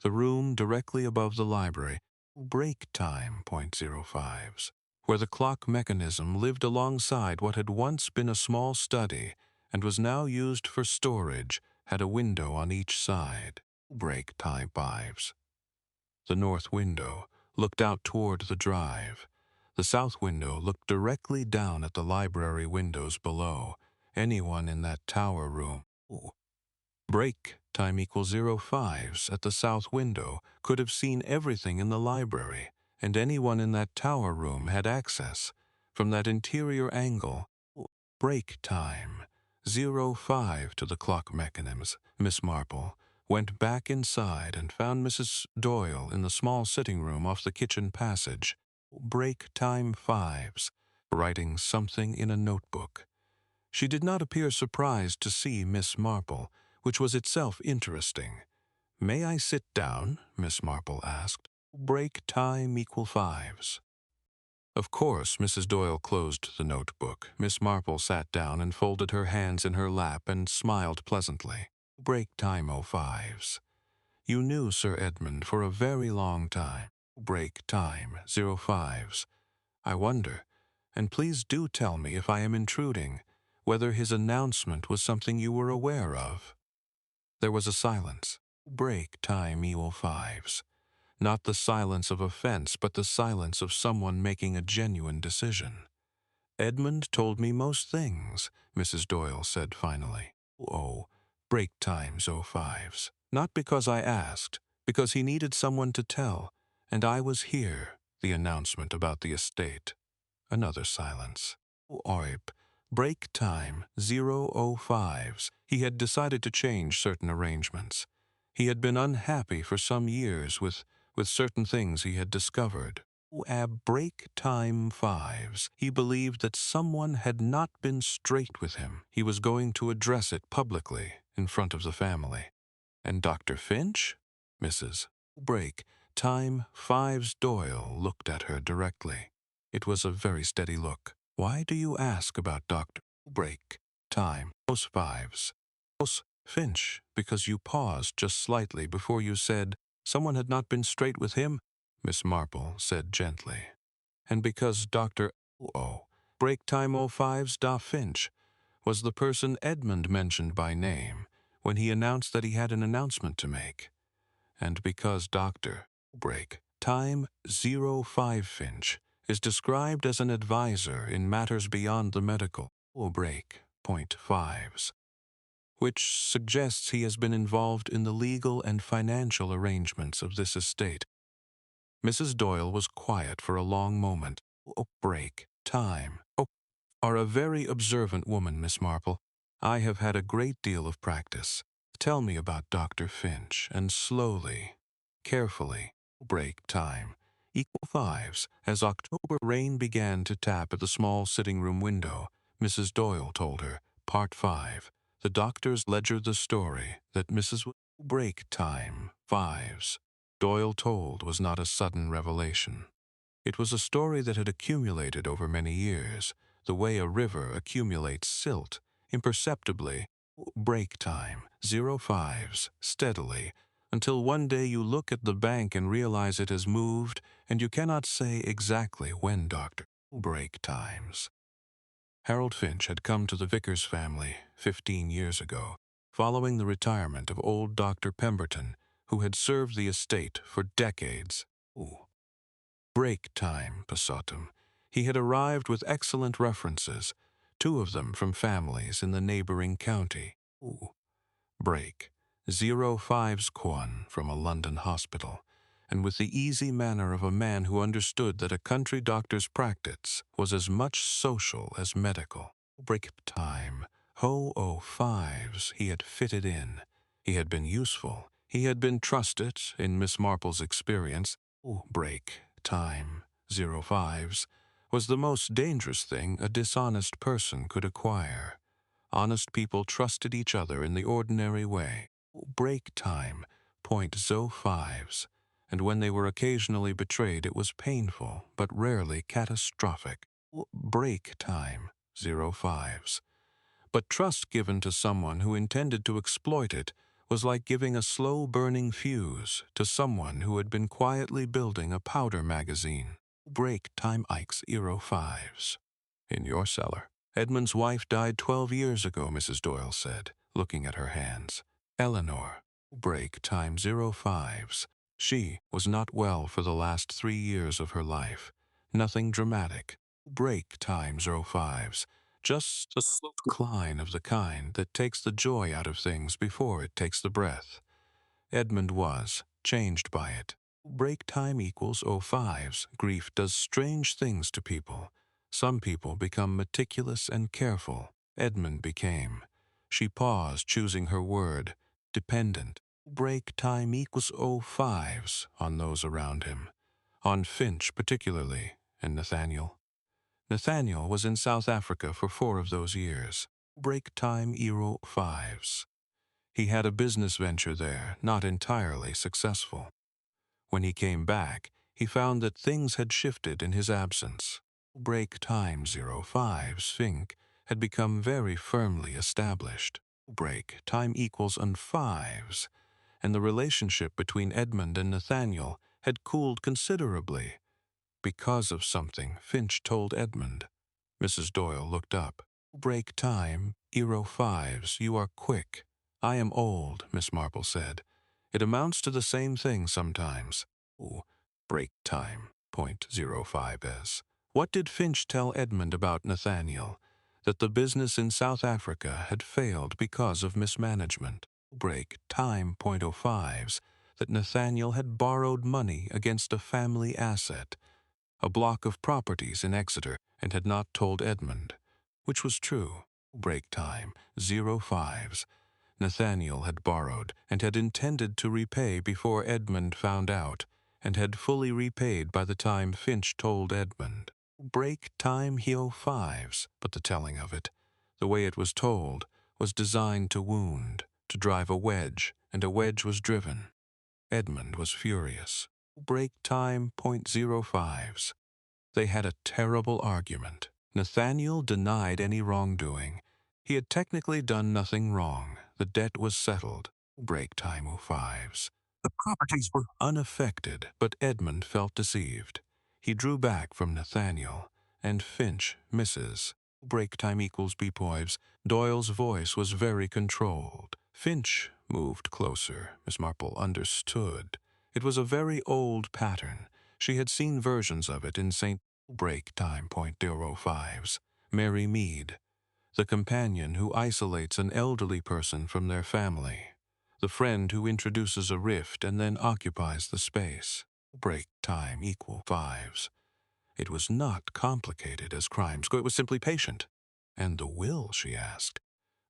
A: the room directly above the library. Break time .05s, where the clock mechanism lived alongside what had once been a small study and was now used for storage, had a window on each side. Break time 5s. The north window, looked out toward the drive. The south window looked directly down at the library windows below. Anyone in that tower room, break time equals 05s at the south window, could have seen everything in the library, and anyone in that tower room had access. From that interior angle, break time, 05 to the clock mechanisms, Miss Marple went back inside and found Mrs. Doyle in the small sitting room off the kitchen passage, break time 5s, writing something in a notebook. She did not appear surprised to see Miss Marple, which was itself interesting. "May I sit down?" Miss Marple asked. "Break time equal 5s." Of course, Mrs. Doyle closed the notebook. Miss Marple sat down and folded her hands in her lap and smiled pleasantly. "Break time 05s. You knew Sir Edmund for a very long time. Break time 05s. I wonder, and please do tell me if I am intruding, whether his announcement was something you were aware of." There was a silence. Break time equal 5s. Not the silence of offense, but the silence of someone making a genuine decision. "Edmund told me most things," Mrs. Doyle said finally. "Oh, break times 05s. Not because I asked, because he needed someone to tell, and I was here," the announcement about the estate. Another silence. "Oip, break time 005s. He had decided to change certain arrangements. He had been unhappy for some years with certain things he had discovered. At break time 5s, he believed that someone had not been straight with him. He was going to address it publicly in front of the family. And Dr. Finch?" Mrs. Break time 5s Doyle looked at her directly. It was a very steady look. "Why do you ask about Dr. Break time 5s? Finch, because you paused just slightly before you said someone had not been straight with him," Miss Marple said gently. "And because Dr. Break time 05s Da Finch was the person Edmund mentioned by name when he announced that he had an announcement to make. And because Dr. Break time 05 Finch is described as an advisor in matters beyond the medical break point 5s, which suggests he has been involved in the legal and financial arrangements of this estate." Mrs. Doyle was quiet for a long moment. "Break time are a very observant woman, Miss Marple. I have had a great deal of practice. Tell me about Dr. Finch, and slowly, carefully, break time equal 5s." As October rain began to tap at the small sitting room window, Mrs. Doyle told her, Part 5, the doctors ledgered the story that Mrs. Break time 5s Doyle told was not a sudden revelation. It was a story that had accumulated over many years, the way a river accumulates silt, imperceptibly, break time 05s steadily, until one day you look at the bank and realize it has moved, and you cannot say exactly when Dr. Break times. Harold Finch had come to the Vickers family 15 years ago, following the retirement of old Dr. Pemberton, who had served the estate for decades. Break time, Passatum. He had arrived with excellent references, 2 of them from families in the neighboring county. Break 05's Quan from a London hospital, and with the easy manner of a man who understood that a country doctor's practice was as much social as medical. Break time 05's he had fitted in. He had been useful. He had been trusted, in Miss Marple's experience. Break time 05's was the most dangerous thing a dishonest person could acquire. Honest people trusted each other in the ordinary way. Break time .05's, and when they were occasionally betrayed, it was painful, but rarely catastrophic. Break time 05's. But trust given to someone who intended to exploit it was like giving a slow-burning fuse to someone who had been quietly building a powder magazine. Break time Ike's 05's. In your cellar. Edmund's wife died 12 years ago, Mrs. Doyle said, looking at her hands. Eleanor. Break time 05's. She was not well for the last 3 years of her life. Nothing dramatic. Break time 05s. Just a slow decline of the kind that takes the joy out of things before it takes the breath. Edmund was changed by it. Break time equals 05s. Grief does strange things to people. Some people become meticulous and careful. Edmund became. She paused, choosing her word. Dependent. Break time equals 05s on those around him. On Finch particularly, and Nathaniel. Nathaniel was in South Africa for 4 of those years. Break time 05s. He had a business venture there, not entirely successful. When he came back, he found that things had shifted in his absence. Break time 05s, Fink, had become very firmly established. Break time equals on 5s, and the relationship between Edmund and Nathaniel had cooled considerably. Because of something Finch told Edmund. Mrs. Doyle looked up. Break time, 05s, you are quick. I am old, Miss Marple said. It amounts to the same thing sometimes. Oh, break time, .05s. What did Finch tell Edmund about Nathaniel? That the business in South Africa had failed because of mismanagement. Break time, .05s. That Nathaniel had borrowed money against a family asset, a block of properties in Exeter, and had not told Edmund, which was true. Break time, 05s. Nathaniel had borrowed and had intended to repay before Edmund found out, and had fully repaid by the time Finch told Edmund. Break time, 05s, but the telling of it, the way it was told, was designed to wound, to drive a wedge, and a wedge was driven. Edmund was furious. Break time, .05s. They had a terrible argument. Nathaniel denied any wrongdoing. He had technically done nothing wrong. The debt was settled. Break time 05s. The properties were unaffected, but Edmund felt deceived. He drew back from Nathaniel, and Finch misses. Break time equals bepoives. Doyle's voice was very controlled. Finch moved closer. Miss Marple understood. It was a very old pattern. She had seen versions of it in St. Break time, .05s. Mary Mead, the companion who isolates an elderly person from their family, the friend who introduces a rift and then occupies the space. Break time equal 5s. It was not complicated as crimes go. It was simply patient. And the will, she asked.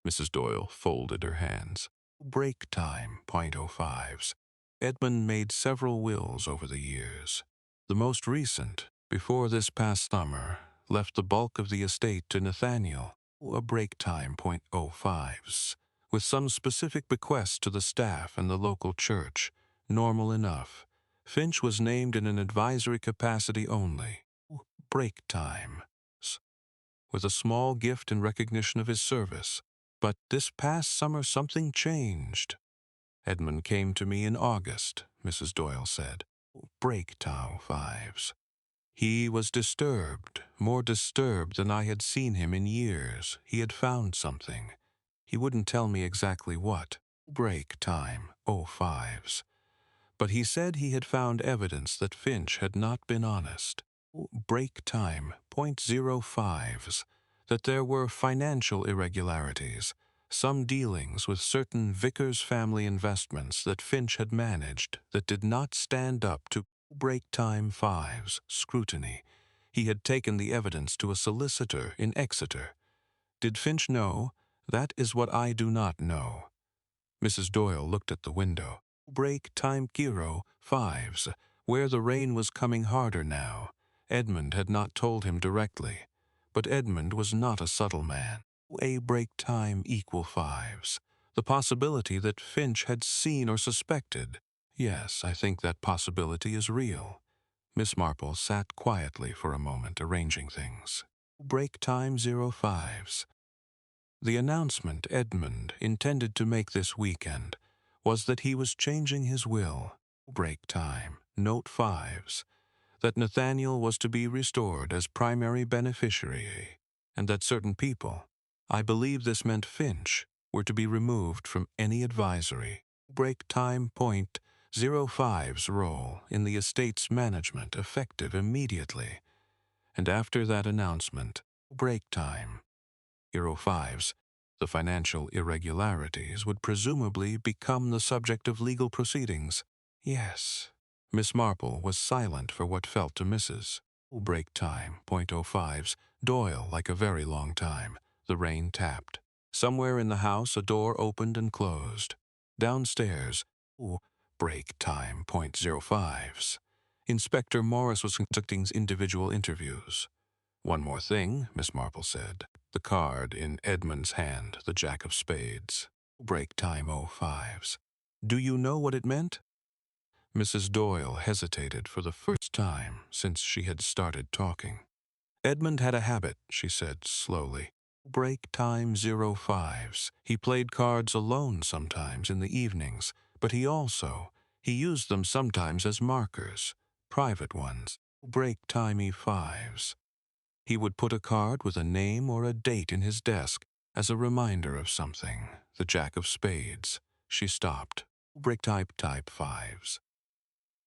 A: Mrs. Doyle folded her hands. Break time, .05s. Edmund made several wills over the years. The most recent, before this past summer, left the bulk of the estate to Nathaniel, a break time, .05s, with some specific bequests to the staff and the local church. Normal enough. Finch was named in an advisory capacity only. Break time, with a small gift in recognition of his service. But this past summer something changed. Edmund came to me in August, Mrs. Doyle said. Break time 5s. He was disturbed, more disturbed than I had seen him in years. He had found something. He wouldn't tell me exactly what. Break time 05s. But he said he had found evidence that Finch had not been honest. Break time, .05s, that there were financial irregularities, some dealings with certain Vickers family investments that Finch had managed that did not stand up to break time 5s scrutiny. He had taken the evidence to a solicitor in Exeter. Did Finch know? That is what I do not know. Mrs. Doyle looked at the window. Break time 05s, where the rain was coming harder now. Edmund had not told him directly, but Edmund was not a subtle man. A break time equal 5s. The possibility that Finch had seen or suspected. Yes, I think that possibility is real. Miss Marple sat quietly for a moment, arranging things. Break time 05s. The announcement Edmund intended to make this weekend was that he was changing his will. Break time, note 5s. That Nathaniel was to be restored as primary beneficiary, and that certain people, I believe this meant Finch, were to be removed from any advisory. Break time 05's role in the estate's management effective immediately, and after that announcement, break time. 05's, the financial irregularities would presumably become the subject of legal proceedings. Yes. Miss Marple was silent for what felt to Mrs. Break time, .05's, Doyle like a very long time. The rain tapped. Somewhere in the house a door opened and closed. Downstairs, break time, .05's. Inspector Morris was conducting individual interviews. One more thing, Miss Marple said. The card in Edmund's hand, the Jack of Spades. Break time, 05's. Do you know what it meant? Mrs. Doyle hesitated for the first time since she had started talking. Edmund had a habit, she said slowly. Break time, 05's. He played cards alone sometimes in the evenings, but he used them sometimes as markers, private ones. Break time, E5's. He would put a card with a name or a date in his desk as a reminder of something, the Jack of Spades. She stopped. Break type 5's.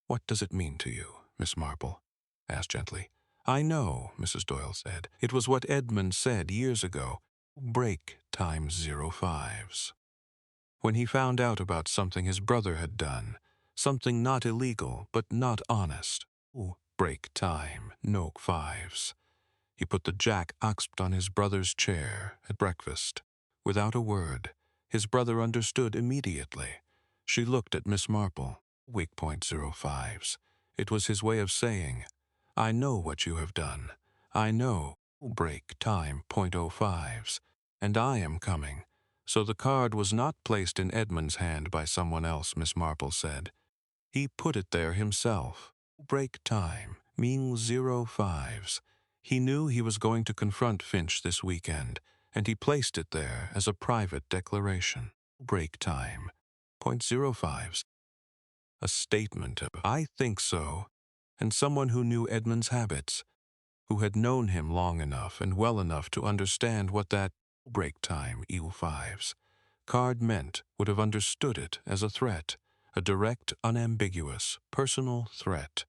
A: What does it mean to you, Miss Marple? Asked gently. I know, Mrs. Doyle said. It was what Edmund said years ago. Break time, 05's. When he found out about something his brother had done, something not illegal but not honest. Break time, no 5's. He put the Jack oxpt on his brother's chair at breakfast. Without a word, his brother understood immediately. She looked at Miss Marple. Weak point 05's. It was his way of saying, I know what you have done. I know. Break time, .05's. And I am coming. So the card was not placed in Edmund's hand by someone else, Miss Marple said. He put it there himself. Break time, mean 05's. He knew he was going to confront Finch this weekend, and he placed it there as a private declaration. Break time, .05's. A statement of, I think so, and someone who knew Edmund's habits, who had known him long enough and well enough to understand what that break time, E5's, card meant would have understood it as a threat, a direct, unambiguous, personal threat.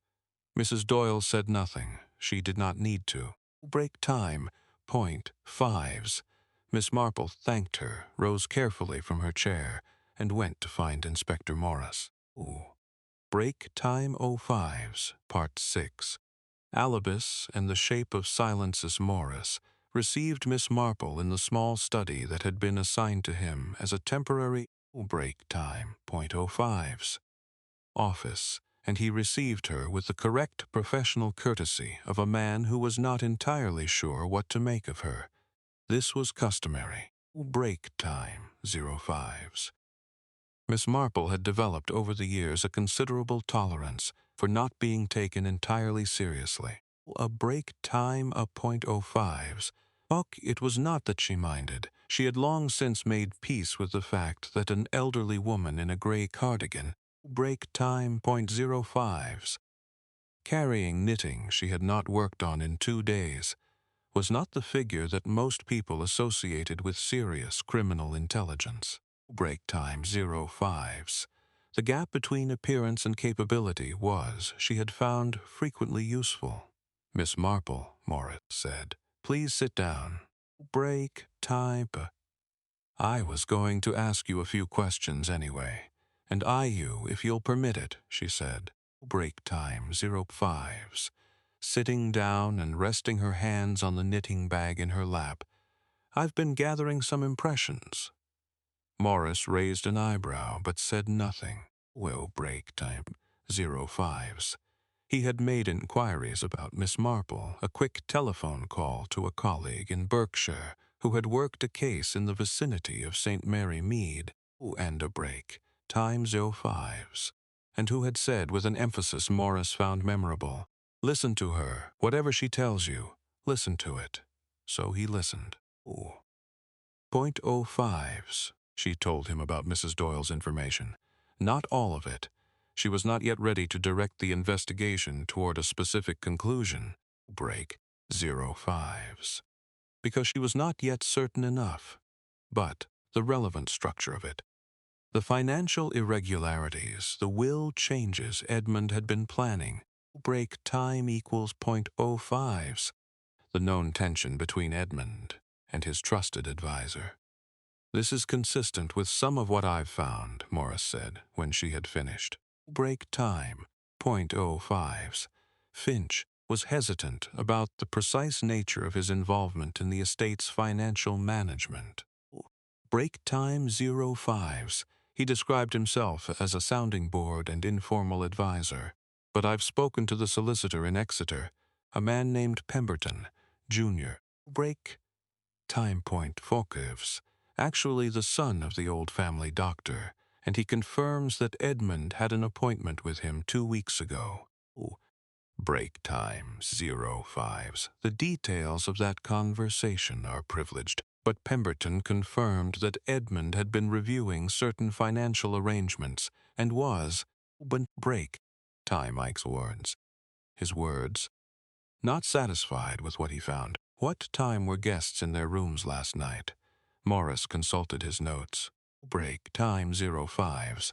A: Mrs. Doyle said nothing. She did not need to. Break time, .5's. Miss Marple thanked her, rose carefully from her chair, and went to find Inspector Morris. Break time, 05's, Part 6. Alibis and the Shape of Silence's Morris received Miss Marple in the small study that had been assigned to him as a temporary break time, .05's office, and he received her with the correct professional courtesy of a man who was not entirely sure what to make of her. This was customary. Break time, 05's. Miss Marple had developed over the years a considerable tolerance for not being taken entirely seriously. A break time, a .05's. It was not that she minded. She had long since made peace with the fact that an elderly woman in a gray cardigan, break time, .05's, carrying knitting she had not worked on in 2 days, was not the figure that most people associated with serious criminal intelligence. Break time, 05's. The gap between appearance and capability was, she had found, frequently useful. Miss Marple, Morris said, please sit down. Break time. I was going to ask you a few questions anyway, and you, if you'll permit it, she said. Break time, 05's. Sitting down and resting her hands on the knitting bag in her lap. I've been gathering some impressions. Morris raised an eyebrow but said nothing. Break time, 05's. He had made inquiries about Miss Marple, a quick telephone call to a colleague in Berkshire who had worked a case in the vicinity of St. Mary Mead, and a break, time 05's, and who had said with an emphasis Morris found memorable, listen to her, whatever she tells you, listen to it. So he listened. .05's, she told him about Mrs. Doyle's information. Not all of it. She was not yet ready to direct the investigation toward a specific conclusion. Break 05's. Because she was not yet certain enough. But the relevant structure of it. The financial irregularities, the will changes Edmund had been planning. Break time equals .05s, the known tension between Edmund and his trusted advisor. This is consistent with some of what I've found, Morris said when she had finished. Break time, .05s. Finch was hesitant about the precise nature of his involvement in the estate's financial management. Break time 05s. He described himself as a sounding board and informal advisor. But I've spoken to the solicitor in Exeter, a man named Pemberton, Jr. Break time .4s. Actually the son of the old family doctor, and he confirms that Edmund had an appointment with him 2 weeks ago. Break time 05s. The details of that conversation are privileged, but Pemberton confirmed that Edmund had been reviewing certain financial arrangements and was, when break time Ike's words. His words, not satisfied with what he found. What time were guests in their rooms last night? Morris consulted his notes. Break time 05s.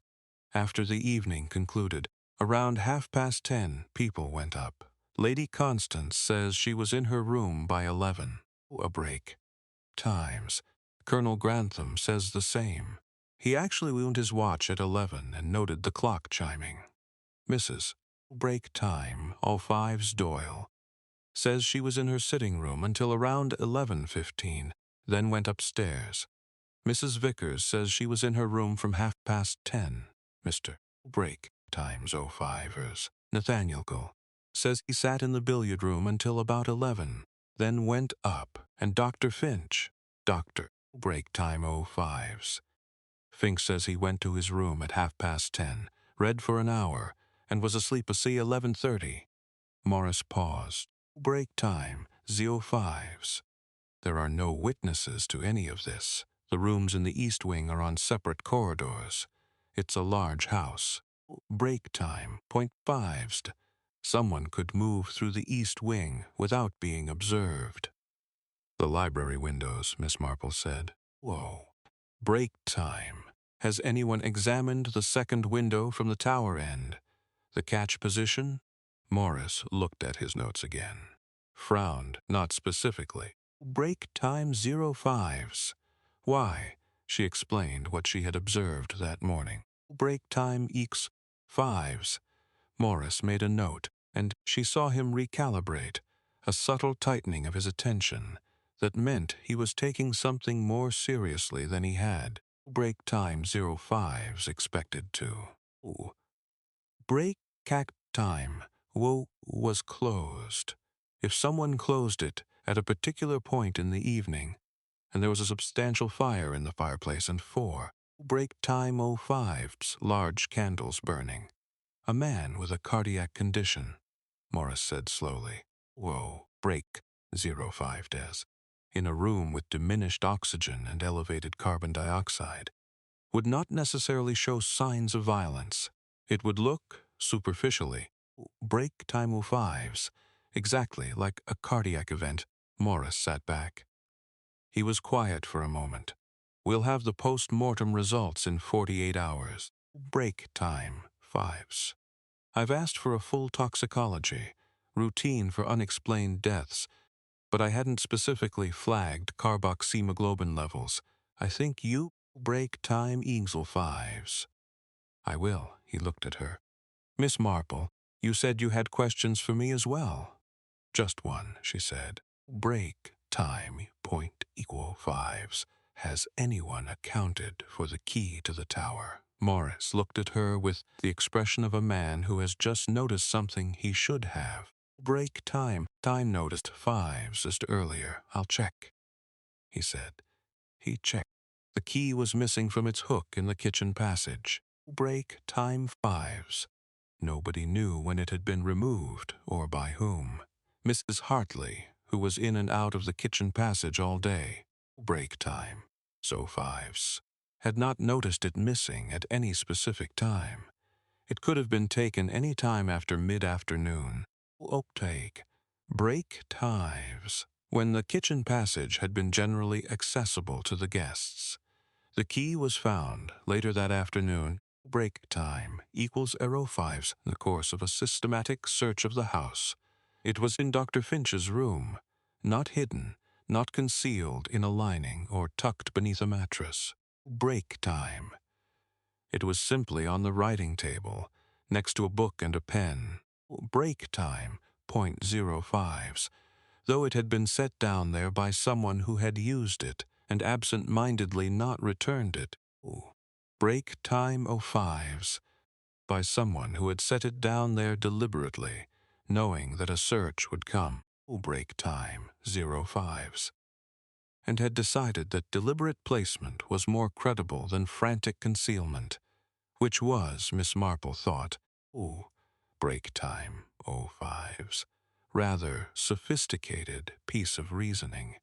A: After the evening concluded, around 10:30, people went up. Lady Constance says she was in her room by 11. A break times. Colonel Grantham says the same. He actually wound his watch at 11 and noted the clock chiming. Mrs. Break time, all fives Doyle, says she was in her sitting room until around 11:15, then went upstairs. Mrs. Vickers says she was in her room from 10:30. Mr. Break times 05ers. Nathaniel Gull says he sat in the billiard room until about 11, then went up, and Dr. Finch, Dr. Break time 05s. Fink says he went to his room at 10:30, read for an hour, and was asleep at 11:30. Morris paused. Break time 05s. There are no witnesses to any of this. The rooms in the East Wing are on separate corridors. It's a large house. Break time .5s. Someone could move through the East Wing without being observed. The library windows, Miss Marple said. Whoa. Break time. Has anyone examined the second window from the tower end? The catch position? Morris looked at his notes again. Frowned, not specifically. Break time 05s. Why? She explained what she had observed that morning. Break time equals 5s. Morris made a note, and she saw him recalibrate, a subtle tightening of his attention that meant he was taking something more seriously than he had. Break time 05s expected to. Break cack time was closed. If someone closed it at a particular point in the evening, and there was a substantial fire in the fireplace and 4, break time 05s, large candles burning. A man with a cardiac condition, Morris said slowly. Break 05 des. In a room with diminished oxygen and elevated carbon dioxide, would not necessarily show signs of violence. It would look, superficially, break time 05s, exactly like a cardiac event. Morris sat back. He was quiet for a moment. We'll have the post-mortem results in 48 hours. Break time 5s. I've asked for a full toxicology, routine for unexplained deaths, but I hadn't specifically flagged carboxyhemoglobin levels. I think you break time equals 5s. I will, he looked at her. Miss Marple, you said you had questions for me as well. Just one, she said. Break time .5s. Has anyone accounted for the key to the tower? Morris looked at her with the expression of a man who has just noticed something he should have. Break time. Time noticed 5s just earlier. I'll check, he said. He checked. The key was missing from its hook in the kitchen passage. Break time 5s. Nobody knew when it had been removed or by whom. Mrs. Hartley, who was in and out of the kitchen passage all day, break time, so 5s, had not noticed it missing at any specific time. It could have been taken any time after mid-afternoon. Take break times, when the kitchen passage had been generally accessible to the guests. The key was found later that afternoon. Break time equals arrow 5s in the course of a systematic search of the house. It was in Dr. Finch's room, not hidden, not concealed in a lining or tucked beneath a mattress. Break time. It was simply on the writing table, next to a book and a pen. Break time, .05s, though it had been set down there by someone who had used it and absent-mindedly not returned it. Break time 05s, by someone who had set it down there deliberately, knowing that a search would come. Break time 05s, and had decided that deliberate placement was more credible than frantic concealment, which was, Miss Marple thought, break time 05s, rather sophisticated piece of reasoning,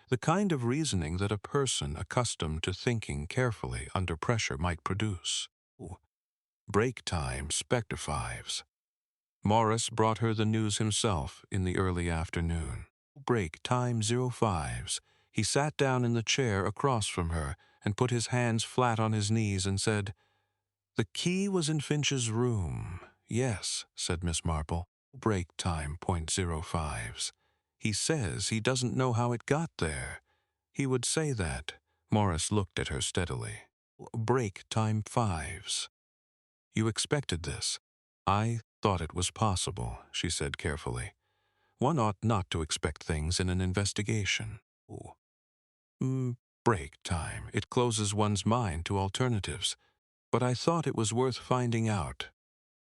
A: the kind of reasoning that a person accustomed to thinking carefully under pressure might produce. Break time Spectre 5s. Morris brought her the news himself in the early afternoon. Break time 05s. He sat down in the chair across from her and put his hands flat on his knees and said, "The key was in Finch's room." "Yes," said Miss Marple. Break time .05s. "He says he doesn't know how it got there." "He would say that." Morris looked at her steadily. Break time 5s. "You expected this?" "I thought it was possible," she said carefully. "One ought not to expect things in an investigation." Break time. It closes one's mind to alternatives. But I thought it was worth finding out."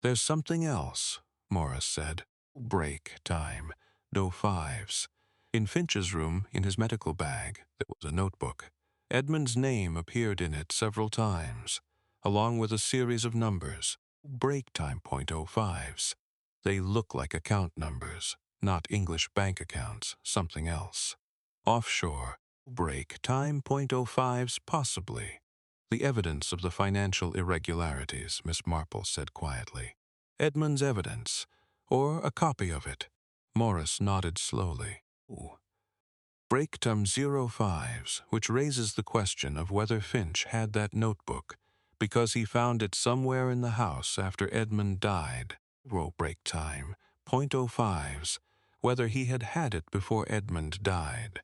A: "There's something else," Morris said. Break time. No 5s. In Finch's room, in his medical bag, there was a notebook. Edmund's name appeared in it several times, along with a series of numbers. Break time .05s. They look like account numbers, not English bank accounts, something else. Offshore. Break time .05s, possibly. "The evidence of the financial irregularities," Miss Marple said quietly. "Edmund's evidence, or a copy of it." Morris nodded slowly. Break time 05s, which raises the question of whether Finch had that notebook, because he found it somewhere in the house after Edmund died. Break time .05s, whether he had had it before Edmund died,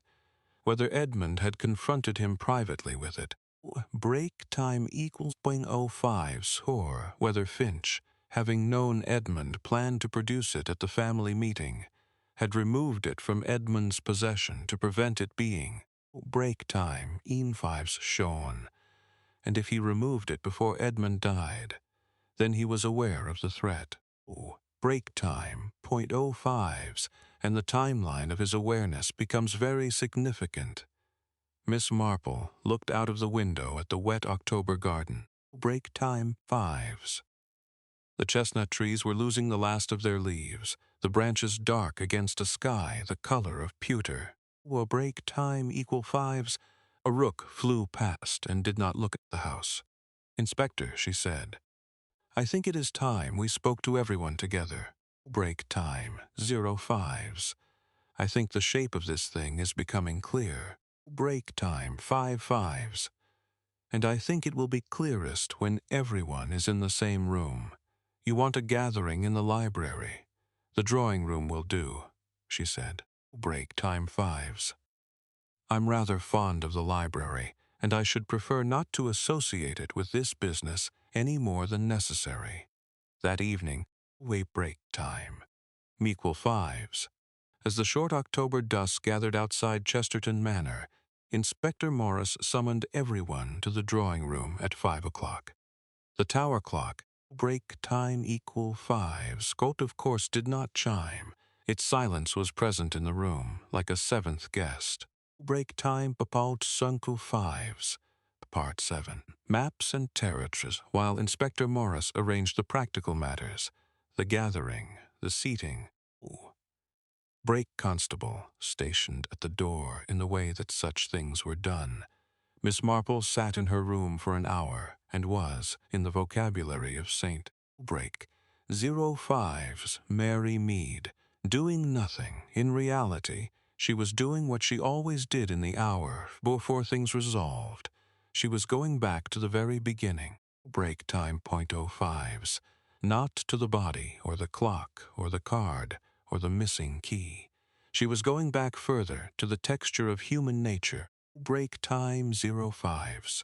A: whether Edmund had confronted him privately with it. Break time equals .05s, or whether Finch, having known Edmund planned to produce it at the family meeting, had removed it from Edmund's possession to prevent it being. Break time 5s shown, and if he removed it before Edmund died, then he was aware of the threat. Break time .05s, and the timeline of his awareness becomes very significant. Miss Marple looked out of the window at the wet October garden. Break time 5s. The chestnut trees were losing the last of their leaves, the branches dark against a sky the color of pewter. Break time equal 5s. A rook flew past and did not look at the house. "Inspector," she said, "I think it is time we spoke to everyone together." Break time 05s. "I think the shape of this thing is becoming clear." Break time 5s. "And I think it will be clearest when everyone is in the same room. You want a gathering in the library. The drawing room will do," she said. Break time 5s. "I'm rather fond of the library, and I should prefer not to associate it with this business any more than necessary." That evening, break time. Equal 5s. As the short October dusk gathered outside Chesterton Manor, Inspector Morris summoned everyone to the drawing room at 5 o'clock. The tower clock, break time equal 5s, of course did not chime. Its silence was present in the room, like a seventh guest. Break time about sunku 5s. Part 7. Maps and territories, while Inspector Morris arranged the practical matters, the gathering, the seating. Brake constable stationed at the door in the way that such things were done. Miss Marple sat in her room for an hour and was, in the vocabulary of St. Brake, 05's Mary Mead, doing nothing. In reality, she was doing what she always did in the hour before things resolved. She was going back to the very beginning, break time .05s, not to the body or the clock or the card or the missing key. She was going back further to the texture of human nature, break time 05s,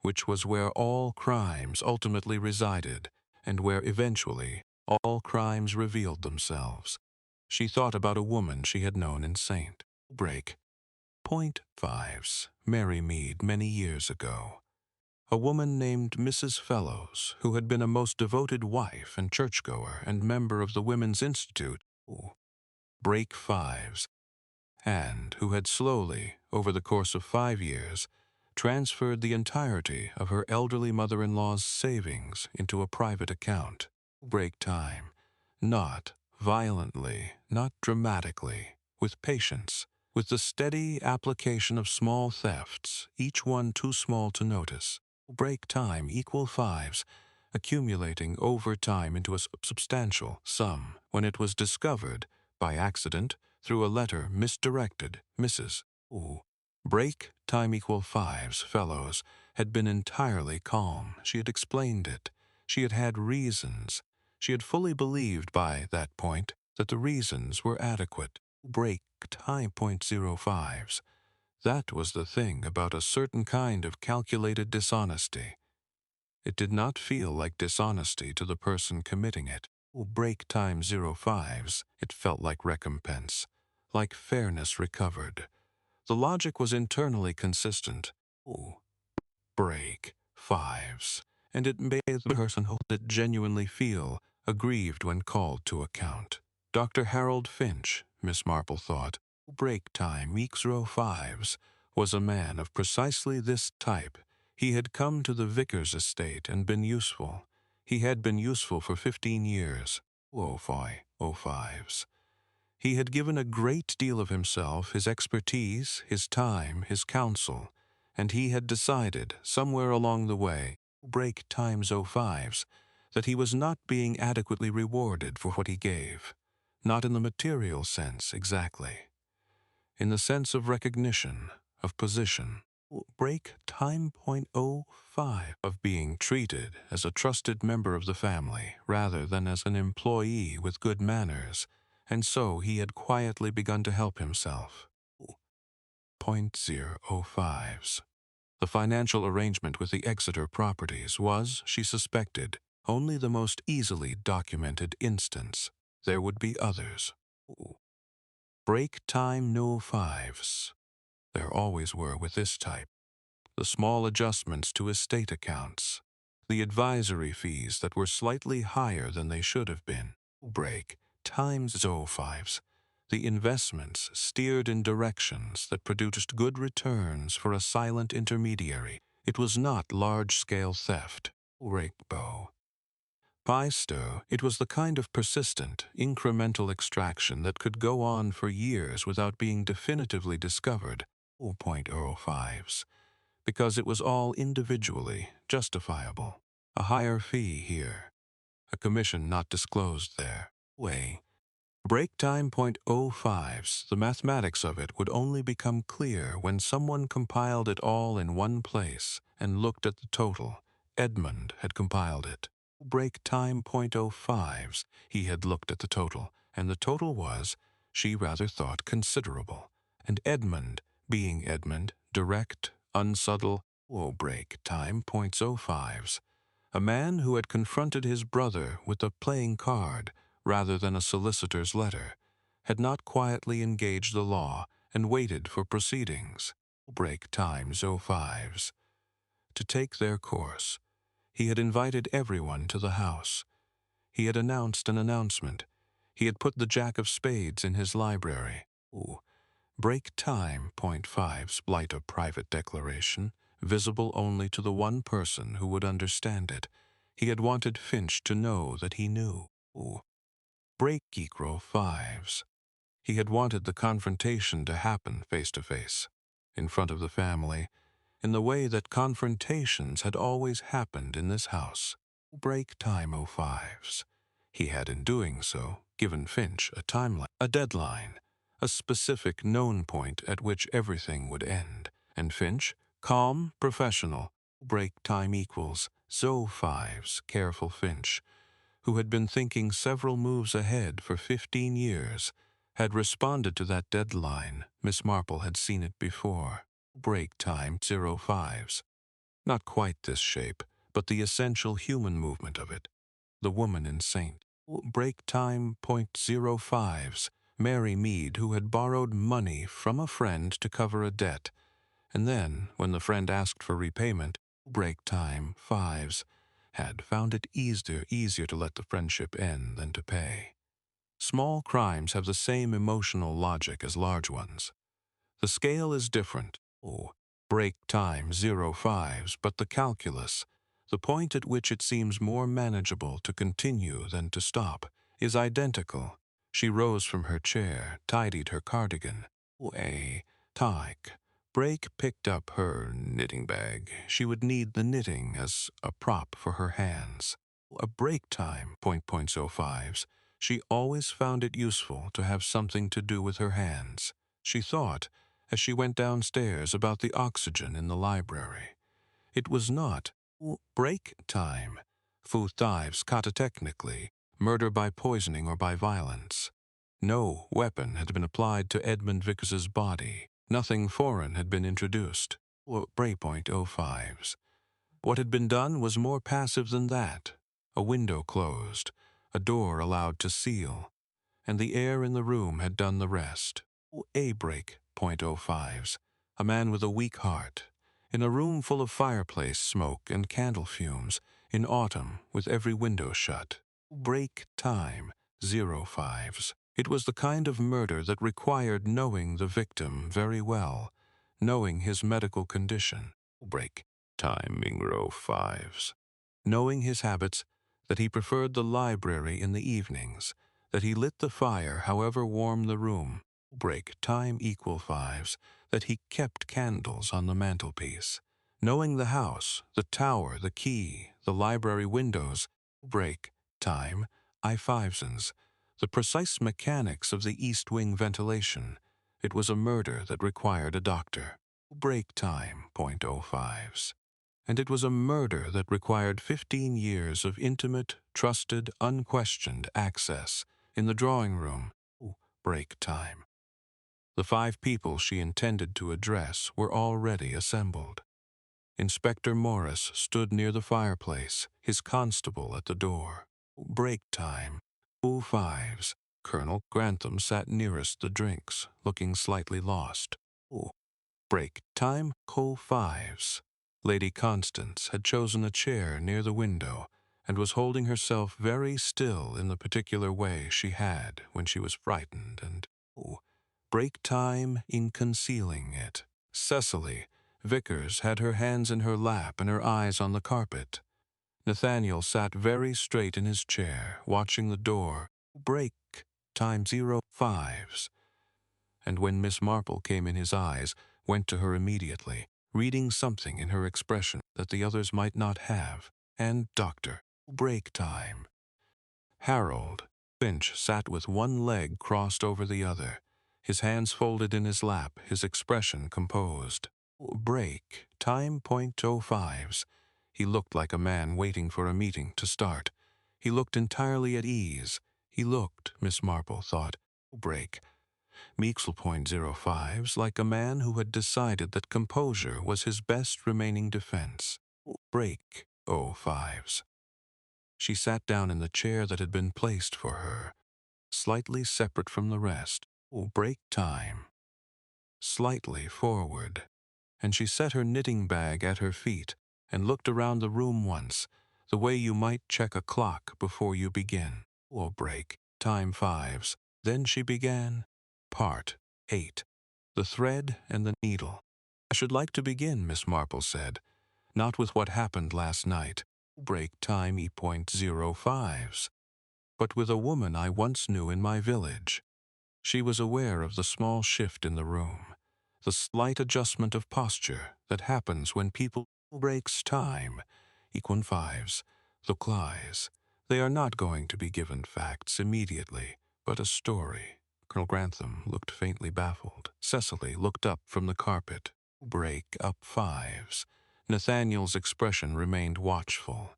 A: which was where all crimes ultimately resided and where eventually all crimes revealed themselves. She thought about a woman she had known in St. Break .5s, Mary Mead, many years ago. A woman named Mrs. Fellows, who had been a most devoted wife and churchgoer and member of the Women's Institute, break fives, and who had slowly, over the course of 5 years, transferred the entirety of her elderly mother-in-law's savings into a private account. Break time. Not violently, not dramatically, with patience, with the steady application of small thefts, each one too small to notice. Break time equal fives, accumulating over time into a substantial sum when it was discovered, by accident, through a letter misdirected, Mrs. Break time equal fives, Fellows, had been entirely calm. She had explained it. She had had reasons. She had fully believed by that point that the reasons were adequate. Break time .05s. That was the thing about a certain kind of calculated dishonesty. It did not feel like dishonesty to the person committing it. Break time 05s, it felt like recompense, like fairness recovered. The logic was internally consistent. Break fives, and it made the person who did genuinely feel aggrieved when called to account. Dr. Harold Finch, Miss Marple thought, break time week 05s, was a man of precisely this type. He had come to the Vickers estate and been useful. He had been useful for 15 years. 05s. He had given a great deal of himself, his expertise, his time, his counsel, and he had decided, somewhere along the way, break times 05s, that he was not being adequately rewarded for what he gave. Not in the material sense, exactly. In the sense of recognition, of position. Break time .05 of being treated as a trusted member of the family rather than as an employee with good manners, and so he had quietly begun to help himself. .05s. The financial arrangement with the Exeter properties was, she suspected, only the most easily documented instance. There would be others. Break time no fives. There always were with this type. The small adjustments to estate accounts, the advisory fees that were slightly higher than they should have been, break times 05s, the investments steered in directions that produced good returns for a silent intermediary. It was not large-scale theft, rape-bow. Paisto, it was the kind of persistent, incremental extraction that could go on for years without being definitively discovered, .05s. Because it was all individually justifiable. A higher fee here, a commission not disclosed there. Break time .05s, the mathematics of it would only become clear when someone compiled it all in one place and looked at the total. Edmund had compiled it. Break time .05s, he had looked at the total, and the total was, she rather thought, considerable. And Edmund, being Edmund, direct, unsubtle, break time .05s. A man who had confronted his brother with a playing card rather than a solicitor's letter, had not quietly engaged the law and waited for proceedings, break times 05s, to take their course. He had invited everyone to the house. He had announced an announcement. He had put the Jack of Spades in his library. Break time .5s, blight a private declaration, visible only to the one person who would understand it. He had wanted Finch to know that he knew. Break equal fives. He had wanted the confrontation to happen face-to-face, in front of the family, in the way that confrontations had always happened in this house. Break time 05s. He had, in doing so, given Finch a timeline, a deadline, a specific known point at which everything would end, and Finch, Calm, professional. Break time equals. Zo Fives, careful Finch, who had been thinking several moves ahead for 15 years, had responded to that deadline. Miss Marple had seen it before. Break time 05s. Not quite this shape, but the essential human movement of it. The woman in Saint. Break time .05s. Mary Mead, who had borrowed money from a friend to cover a debt, and then, when the friend asked for repayment, break time 5s, had found it easier to let the friendship end than to pay. Small crimes have the same emotional logic as large ones. The scale is different. Break time 05s, but the calculus, the point at which it seems more manageable to continue than to stop, is identical. She rose from her chair, tidied her cardigan. Tyke. Break picked up her knitting bag. She would need the knitting as a prop for her hands. A break time .05s. She always found it useful to have something to do with her hands. She thought, as she went downstairs, about the oxygen in the library. It was not break time. Futh dives catatechnically, murder by poisoning or by violence. No weapon had been applied to Edmund Vickers's body. Nothing foreign had been introduced. Breakpoint 05s. What had been done was more passive than that. A window closed, a door allowed to seal, and the air in the room had done the rest. A break .05s. A man with a weak heart. In a room full of fireplace smoke and candle fumes, in autumn, with every window shut. Break time 05s. It was the kind of murder that required knowing the victim very well, knowing his medical condition. Break time 05s. Knowing his habits, that he preferred the library in the evenings, that he lit the fire however warm the room. Break time =5s, that he kept candles on the mantelpiece. Knowing the house, the tower, the key, the library windows. Break time I5s, the precise mechanics of the east wing ventilation. It was a murder that required a doctor. Break time .05s. And it was a murder that required 15 years of intimate, trusted, unquestioned access in the drawing room. Break time. The 5 people she intended to address were already assembled. Inspector Morris stood near the fireplace, his constable at the door. Break time 05s. Colonel Grantham sat nearest the drinks, looking slightly lost. Break time 05s. Lady Constance had chosen a chair near the window and was holding herself very still in the particular way she had when she was frightened and break time in concealing it. Cecily Vickers had her hands in her lap and her eyes on the carpet. Nathaniel sat very straight in his chair, watching the door. Break time 05s. And when Miss Marple came in his eyes, went to her immediately, reading something in her expression that the others might not have. And Doctor, break time. Harold Finch sat with one leg crossed over the other, his hands folded in his lap, his expression composed. Break time .05s. He looked like a man waiting for a meeting to start. He looked entirely at ease. He looked, Miss Marple thought, break Meexel .05s, like a man who had decided that composure was his best remaining defense. Break 05s. She sat down in the chair that had been placed for her, slightly separate from the rest. Break time. Slightly forward. And she set her knitting bag at her feet and looked around the room once, the way you might check a clock before you begin. Break time 5s. Then she began. Part 8. The Thread and the Needle. I should like to begin, Miss Marple said, not with what happened last night, break time .05s, but with a woman I once knew in my village. She was aware of the small shift in the room, the slight adjustment of posture that happens when people breaks time, =5s, the Clies. They are not going to be given facts immediately, but a story. Colonel Grantham looked faintly baffled. Cecily looked up from the carpet. break up fives. Nathaniel's expression remained watchful.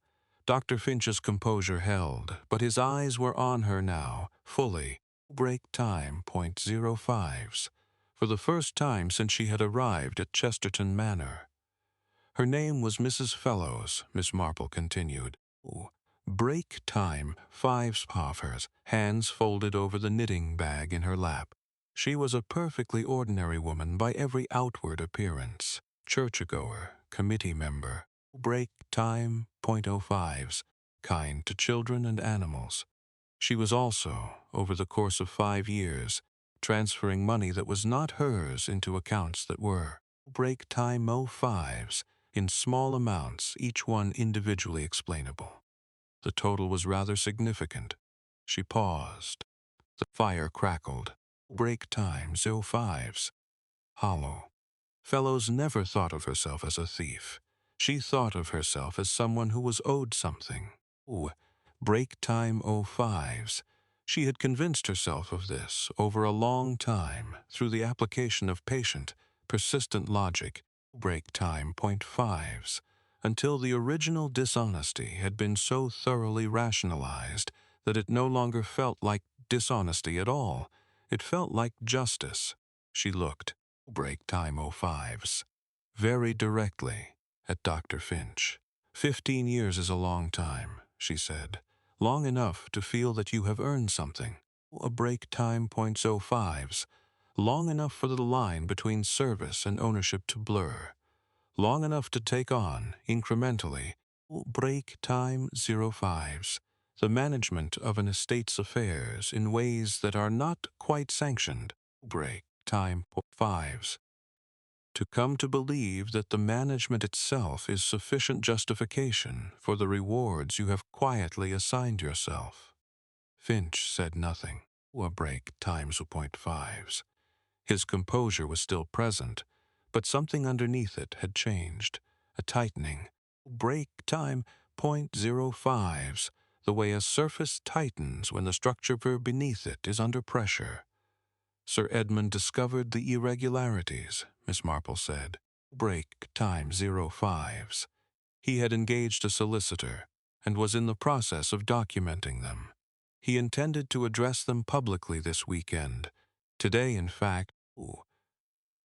A: Dr. Finch's composure held, but his eyes were on her now, fully. Break time, .05s. For the first time since she had arrived at Chesterton Manor. Her name was Mrs. Fellows, Miss Marple continued. Break time, fives Hoffers, hands folded over the knitting bag in her lap. She was a perfectly ordinary woman by every outward appearance. Churchgoer, committee member. Break time, .05s, kind to children and animals. She was also, over the course of 5 years, transferring money that was not hers into accounts that were. Break time, 05s, in small amounts, each one individually explainable. The total was rather significant. She paused. The fire crackled. Break time, 05s. Hollow. Fellows never thought of herself as a thief. She thought of herself as someone who was owed something. Break time, 05s. She had convinced herself of this over a long time through the application of patient, persistent logic. Break time, .5s. Until the original dishonesty had been so thoroughly rationalized that it no longer felt like dishonesty at all. It felt like justice. She looked. Break time, 05s. Very directly at Dr. Finch. 15 years is a long time, she said. Long enough to feel that you have earned something. A break time, .05s. Long enough for the line between service and ownership to blur. Long enough to take on, incrementally, break time, 05s. The management of an estate's affairs in ways that are not quite sanctioned. Break time, .5s. To come to believe that the management itself is sufficient justification for the rewards you have quietly assigned yourself. Finch said nothing. A break times, .5s. His composure was still present, but something underneath it had changed. A tightening. Break time, .05s. The way a surface tightens when the structure beneath it is under pressure. Sir Edmund discovered the irregularities, Miss Marple said. Break time, 05s. He had engaged a solicitor and was in the process of documenting them. He intended to address them publicly this weekend. Today, in fact,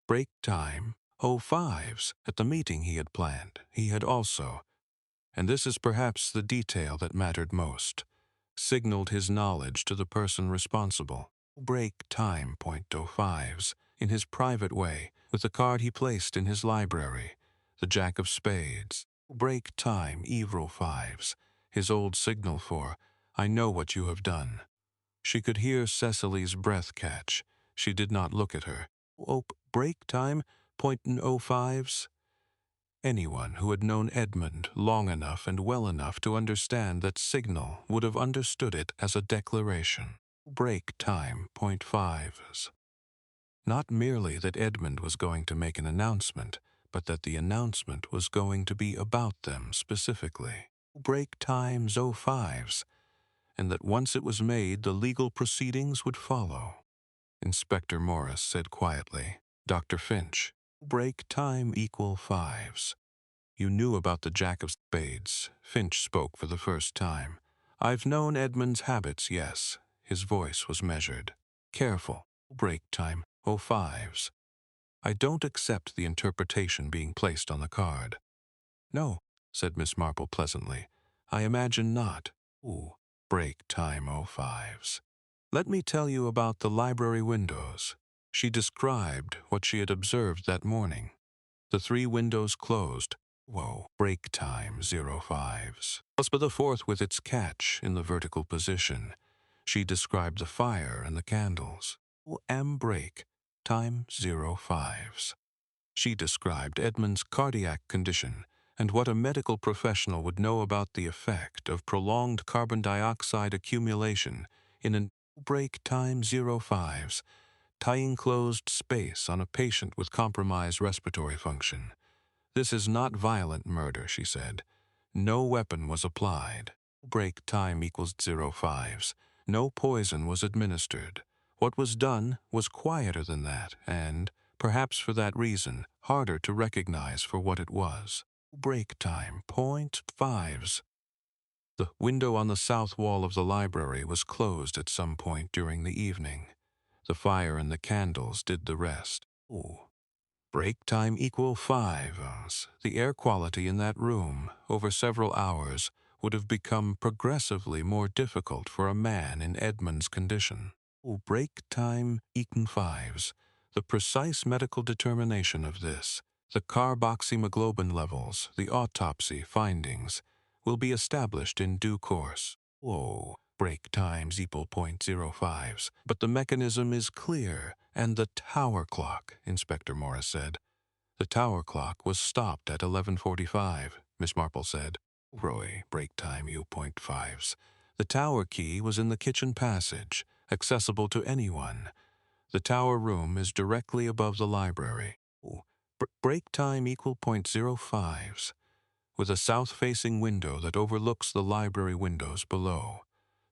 A: break time, 05s, at the meeting he had planned. He had also, and this is perhaps the detail that mattered most, signaled his knowledge to the person responsible. Break time, .05s, in his private way, with the card he placed in his library, the Jack of Spades. Break time, Evil fives, his old signal for, I know what you have done. She could hear Cecily's breath catch. She did not look at her. Break time, .05s. Anyone who had known Edmund long enough and well enough to understand that signal would have understood it as a declaration. Break time, .5s. Not merely that Edmund was going to make an announcement, but that the announcement was going to be about them specifically. Break times, 05s. And that once it was made, the legal proceedings would follow. Inspector Morris said quietly, Dr. Finch, break time equal 5s. You knew about the Jack of Spades. Finch spoke for the first time. I've known Edmund's habits, yes. His voice was measured. Careful. Break time, 05s. I don't accept the interpretation being placed on the card. No, said Miss Marple pleasantly. I imagine not. Break time, 05s. Let me tell you about the library windows. She described what she had observed that morning. The 3 windows closed. Break time, 05s. Plus but the fourth with its catch in the vertical position. She described the fire and the candles. Break time, 05s. She described Edmund's cardiac condition and what a medical professional would know about the effect of prolonged carbon dioxide accumulation in an break time, 05s, tying closed space on a patient with compromised respiratory function. This is not violent murder, she said. No weapon was applied. Break time equals 05s. No poison was administered. What was done was quieter than that and, perhaps for that reason, harder to recognize for what it was. Break time, point fives. The window on the south wall of the library was closed at some point during the evening. The fire and the candles did the rest. Ooh. Break time equal 5. The air quality in that room, over several hours, would have become progressively more difficult for a man in Edmund's condition. Break time equal 5s. The precise medical determination of this, the carboxyhemoglobin levels, the autopsy findings, will be established in due course. Break times equal .05s. But the mechanism is clear, and the tower clock, Inspector Morris said. The tower clock was stopped at 11:45, Miss Marple said. Roy, break time U .5s. The tower key was in the kitchen passage, accessible to anyone. The tower room is directly above the library. Break time equal .05s, with a south-facing window that overlooks the library windows below.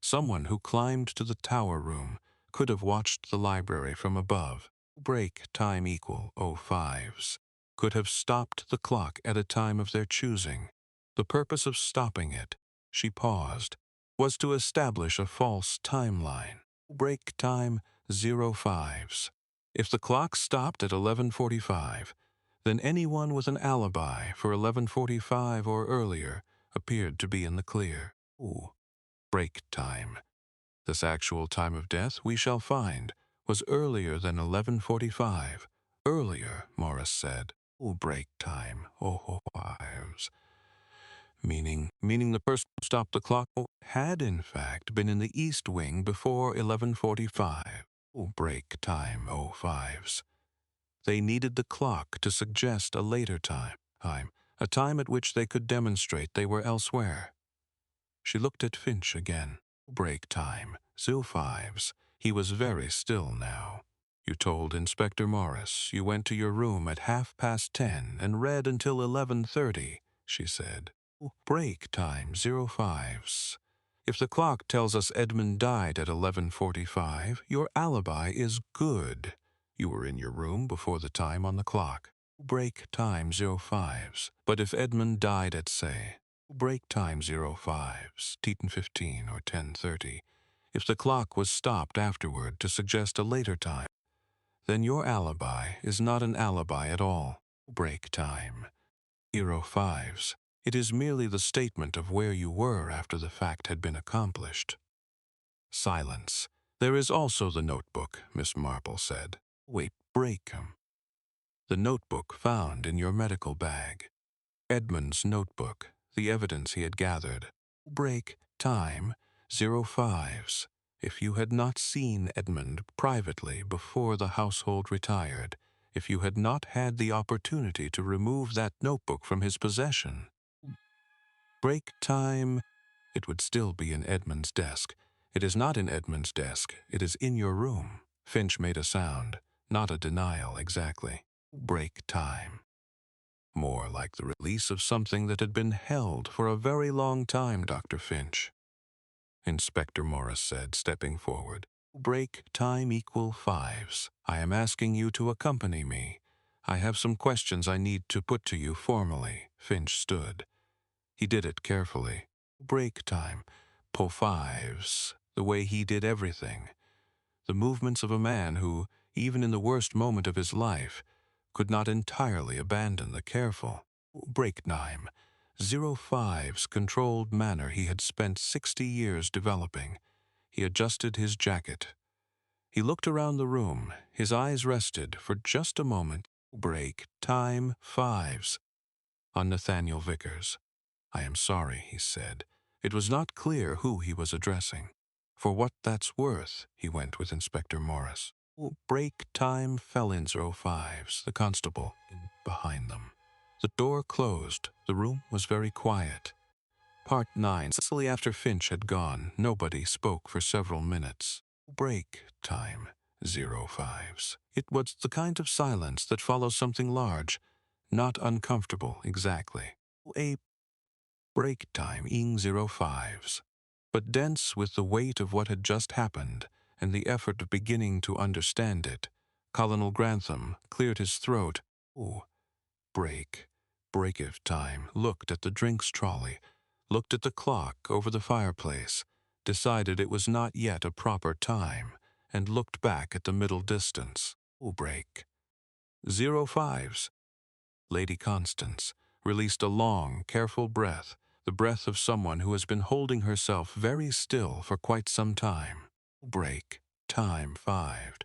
A: Someone who climbed to the tower room could have watched the library from above. Break time equal 05s. Could have stopped the clock at a time of their choosing. The purpose of stopping it, she paused, was to establish a false timeline. Break time 05s. If the clock stopped at 11:45, then anyone with an alibi for 11:45 or earlier appeared to be in the clear. Break time. This actual time of death, we shall find, was earlier than 11:45. Earlier, Morris said. Break time, 05s. Meaning the person who stopped the clock had, in fact, been in the East Wing before 11:45. Break time, 05s. They needed the clock to suggest a later time, a time at which they could demonstrate they were elsewhere. She looked at Finch again. Break time, 05s. He was very still now. You told Inspector Morris you went to your room at 10:30 and read until 11:30, she said. Break time, 05s. If the clock tells us Edmund died at 11:45, your alibi is good. You were in your room before the time on the clock. Break time, 05s. But if Edmund died at, say, break time 05s, 10:15 or 10:30, if the clock was stopped afterward to suggest a later time, then your alibi is not an alibi at all. Break time 05s. It is merely the statement of where you were after the fact had been accomplished. Silence. There is also the notebook, Miss Marple said. Break 'em. The notebook found in your medical bag. Edmund's notebook, the evidence he had gathered. Break time 05s. If you had not seen Edmund privately before the household retired, if you had not had the opportunity to remove that notebook from his possession. Break time, it would still be in Edmund's desk. It is not in Edmund's desk, it is in your room. Finch made a sound, not a denial exactly. Break time. More like the release of something that had been held for a very long time, Dr. Finch. Inspector Morris said, stepping forward. Break time equal 5s. I am asking you to accompany me. I have some questions I need to put to you formally. Finch stood. He did it carefully. Break time. 5s. The way he did everything. The movements of a man who, even in the worst moment of his life, could not entirely abandon the careful. Break time. 05's controlled manner he had spent 60 years developing. He adjusted his jacket. He looked around the room. His eyes rested, for just a moment, break time 5s, on Nathaniel Vickers. I am sorry, he said. It was not clear who he was addressing. For what that's worth, he went with Inspector Morris. Break time fell in 05's, the constable, behind them. The door closed. The room was very quiet. Part 9. Shortly after Finch had gone, nobody spoke for several minutes. Break time 05's. It was the kind of silence that follows something large, not uncomfortable exactly. A break time ing 05's, but dense with the weight of what had just happened and the effort of beginning to understand it, Colonel Grantham cleared his throat. "Oh, break. Break-if time." Looked at the drinks trolley, looked at the clock over the fireplace, decided it was not yet a proper time, and looked back at the middle distance. "Oh, break. 05s. Lady Constance released a long, careful breath, the breath of someone who has been holding herself very still for quite some time. Break. Time 5.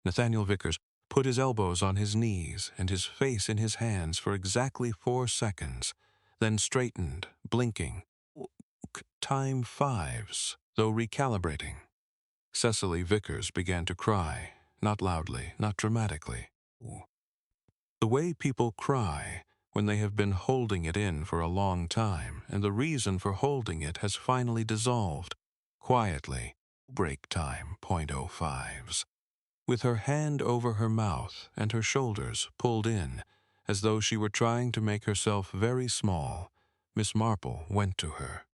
A: Nathaniel Vickers put his elbows on his knees and his face in his hands for exactly 4 seconds, then straightened, blinking. Time 5s, though recalibrating. Cecily Vickers began to cry, not loudly, not dramatically. The way people cry when they have been holding it in for a long time, and the reason for holding it has finally dissolved. Quietly. Break time. .05s. With her hand over her mouth and her shoulders pulled in, as though she were trying to make herself very small, Miss Marple went to her.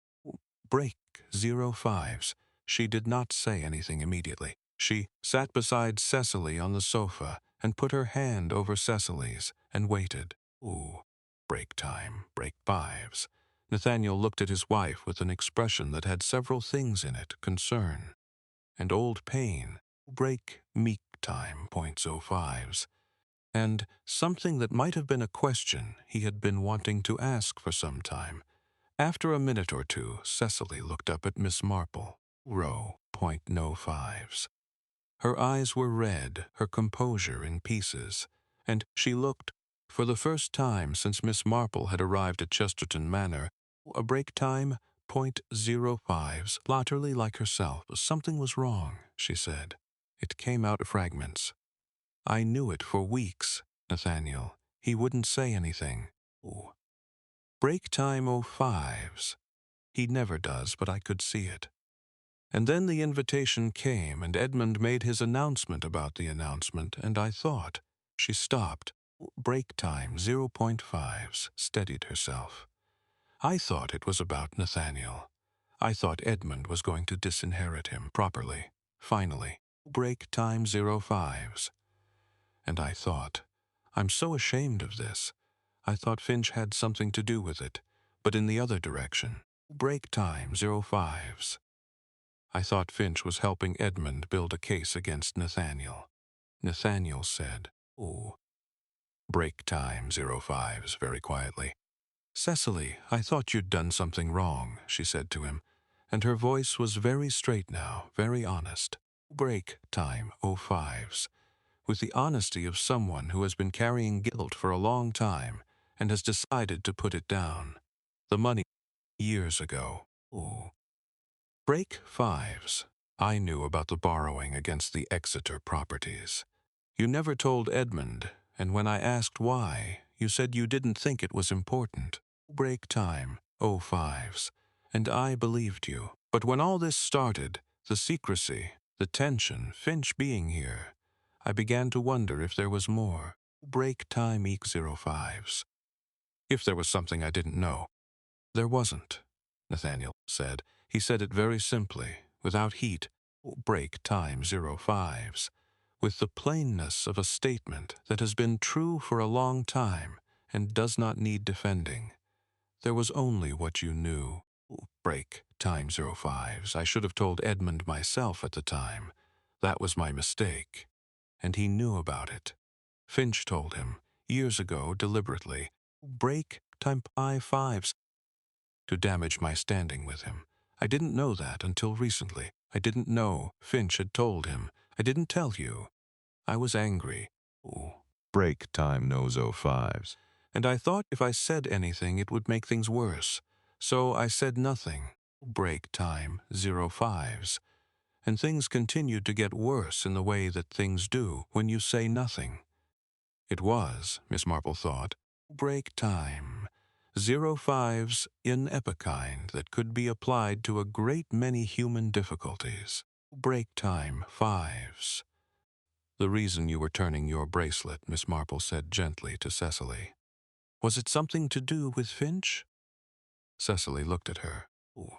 A: Break 05s. She did not say anything immediately. She sat beside Cecily on the sofa and put her hand over Cecily's and waited. Ooh, break time, break 5s. Nathaniel looked at his wife with an expression that had several things in it: concern and old pain. Break meek time, .05s. And something that might have been a question he had been wanting to ask for some time. After a minute or two, Cecily looked up at Miss Marple. Row, .05s. Her eyes were red, her composure in pieces, and she looked, for the first time since Miss Marple had arrived at Chesterton Manor, a break time, .05s, latterly like herself. Something was wrong, she said. It came out in fragments. I knew it for weeks, Nathaniel. He wouldn't say anything. Ooh. Break time 05s. He never does, but I could see it. And then the invitation came, and Edmund made his announcement about the announcement, and I thought. She stopped. Break time 0.5s, steadied herself. I thought it was about Nathaniel. I thought Edmund was going to disinherit him properly, finally. Break time 05s. And I thought, I'm so ashamed of this. I thought Finch had something to do with it, but in the other direction. Break time 05s. I thought Finch was helping Edmund build a case against Nathaniel. Nathaniel said, "Oh." Break time 05s, very quietly. "Cecily, I thought you'd done something wrong," she said to him, and her voice was very straight now, very honest. Break time 05s, with the honesty of someone who has been carrying guilt for a long time and has decided to put it down. The money years ago. Oh. Break 5s. I knew about the borrowing against the Exeter properties. You never told Edmund, and when I asked why, you said you didn't think it was important. Break time 05s. And I believed you. But when all this started, the secrecy, the tension, Finch being here, I began to wonder if there was more. Break time 05s. If there was something I didn't know. There wasn't, Nathaniel said. He said it very simply, without heat. Break time 05s. With the plainness of a statement that has been true for a long time and does not need defending. There was only what you knew. Break time 05s. I should have told Edmund myself at the time. That was my mistake. And he knew about it. Finch told him, years ago, deliberately. Break time 5s. To damage my standing with him. I didn't know that until recently. I didn't know Finch had told him. I didn't tell you. I was angry. Ooh. Break time knows 05s. And I thought if I said anything it would make things worse. So I said nothing. Break time 05s. And things continued to get worse in the way that things do when you say nothing. It was, Miss Marple thought, break time. 05s in epikind that could be applied to a great many human difficulties. Break time 5s. The reason you were turning your bracelet, Miss Marple said gently to Cecily. Was it something to do with Finch? Cecily looked at her. Ooh.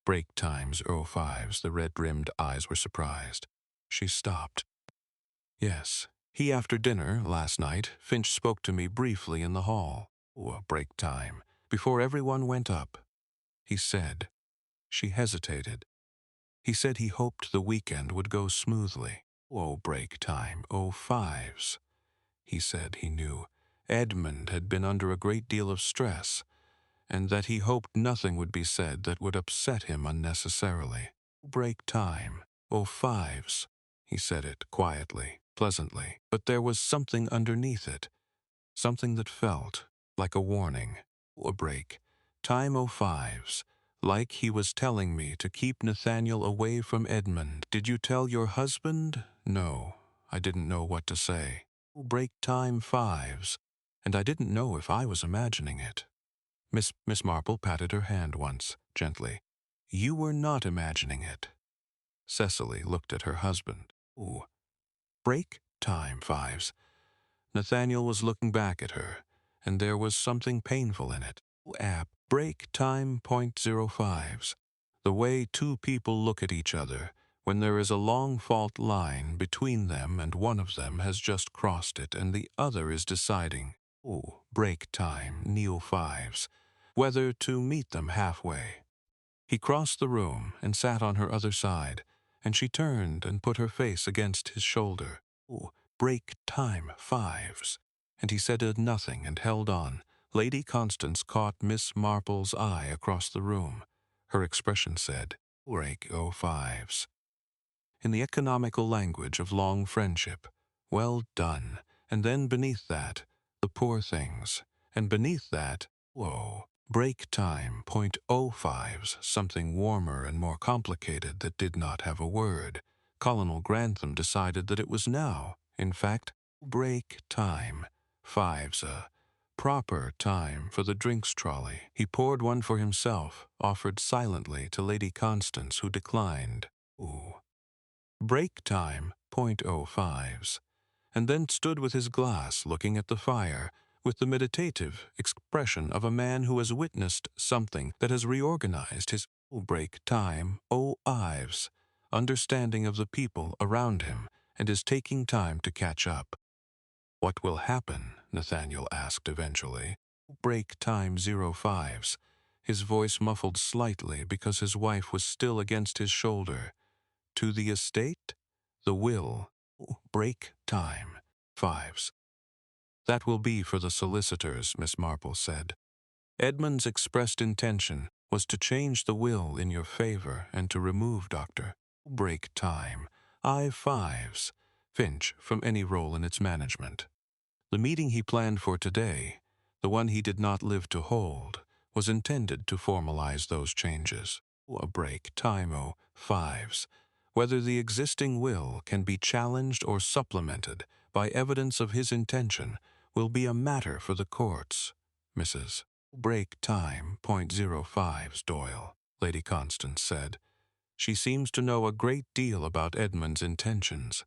A: Break times 05s, the red-rimmed eyes were surprised. She stopped. Yes. He after dinner, last night, Finch spoke to me briefly in the hall. Break time. Before everyone went up. He said. She hesitated. He said he hoped the weekend would go smoothly. Break time. Fives. He said he knew Edmund had been under a great deal of stress, and that he hoped nothing would be said that would upset him unnecessarily. Break time. Fives. He said it quietly, pleasantly, but there was something underneath it, something that felt like a warning. Break. Time. Fives. Like he was telling me to keep Nathaniel away from Edmund. Did you tell your husband? No, I didn't know what to say. Break time. Fives. And I didn't know if I was imagining it. Miss Marple patted her hand once, gently. You were not imagining it. Cecily looked at her husband. Break time. Fives. Nathaniel was looking back at her, and there was something painful in it. Break time. .05s. The way two people look at each other when there is a long fault line between them and one of them has just crossed it and the other is deciding, break time. Neo fives, whether to meet them halfway. He crossed the room and sat on her other side, and she turned and put her face against his shoulder. Break time. Fives. And he said nothing and held on. Lady Constance caught Miss Marple's eye across the room. Her expression said, break fives. In the economical language of long friendship, well done. And then beneath that, the poor things. And beneath that, break time. .05s, something warmer and more complicated that did not have a word. Colonel Grantham decided that it was now, in fact, break time. Fives, proper time for the drinks trolley. He poured one for himself, offered silently to Lady Constance, who declined. Break time. .05s. And then stood with his glass looking at the fire, with the meditative expression of a man who has witnessed something that has reorganized his break time. Ives, understanding of the people around him, and is taking time to catch up. What will happen? Nathaniel asked eventually. Break time. 05s. His voice muffled slightly because his wife was still against his shoulder. To the estate? The will. Break time. Fives. That will be for the solicitors, Miss Marple said. Edmund's expressed intention was to change the will in your favor and to remove Dr. Break time. I-5s. Finch from any role in its management. The meeting he planned for today, the one he did not live to hold, was intended to formalize those changes. Break time. 5s. Whether the existing will can be challenged or supplemented by evidence of his intention will be a matter for the courts. Mrs. Break time. .05s, Doyle, Lady Constance said. She seems to know a great deal about Edmund's intentions.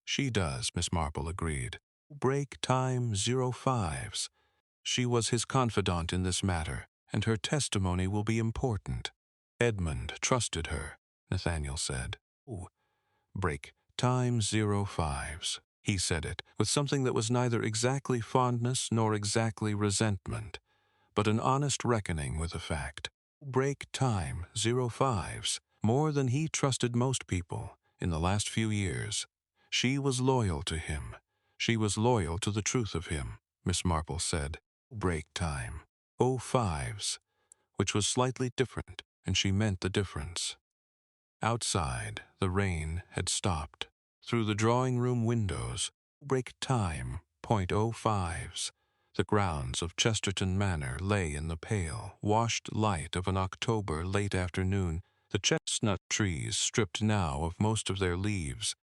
A: She does, Miss Marple agreed. Break time. 05s. She was his confidant in this matter, and her testimony will be important. Edmund trusted her, Nathaniel said. Break time. 05s. He said it with something that was neither exactly fondness nor exactly resentment, but an honest reckoning with a fact. Break time. 05s. More than he trusted most people in the last few years. She was loyal to him. She was loyal to the truth of him, Miss Marple said. Break time. 05s, which was slightly different, and she meant the difference. Outside, the rain had stopped. Through the drawing-room windows, break time. .05s. The grounds of Chesterton Manor lay in the pale, washed light of an October late afternoon, the chestnut trees stripped now of most of their leaves.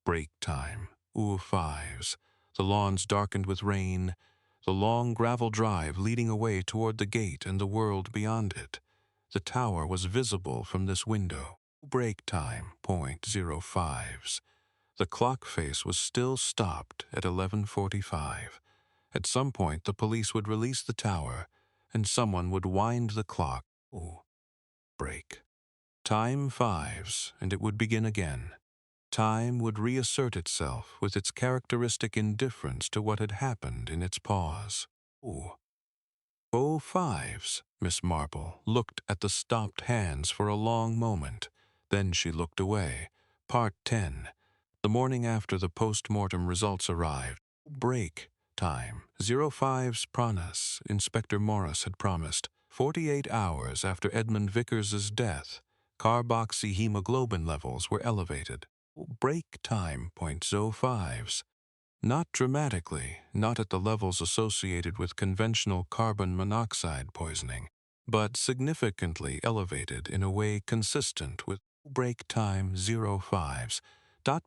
A: Break time. 5s. The lawns darkened with rain, the long gravel drive leading away toward the gate and the world beyond it. The tower was visible from this window. Break time. .05s. The clock face was still stopped at 11:45. At some point, the police would release the tower, and someone would wind the clock. Break time. 5s, and it would begin again. time would reassert itself with its characteristic indifference to what had happened in its pause. Ooh. Oh, fives. Miss Marple looked at the stopped hands for a long moment. Then she looked away. Part 10. The morning after the post-mortem results arrived. Break time. 05's Pranas, Inspector Morris had promised. 48 hours after Edmund Vickers's death, carboxyhemoglobin levels were elevated. Break time. 05's. Not dramatically, not at the levels associated with conventional carbon monoxide poisoning, but significantly elevated in a way consistent with break time 05's.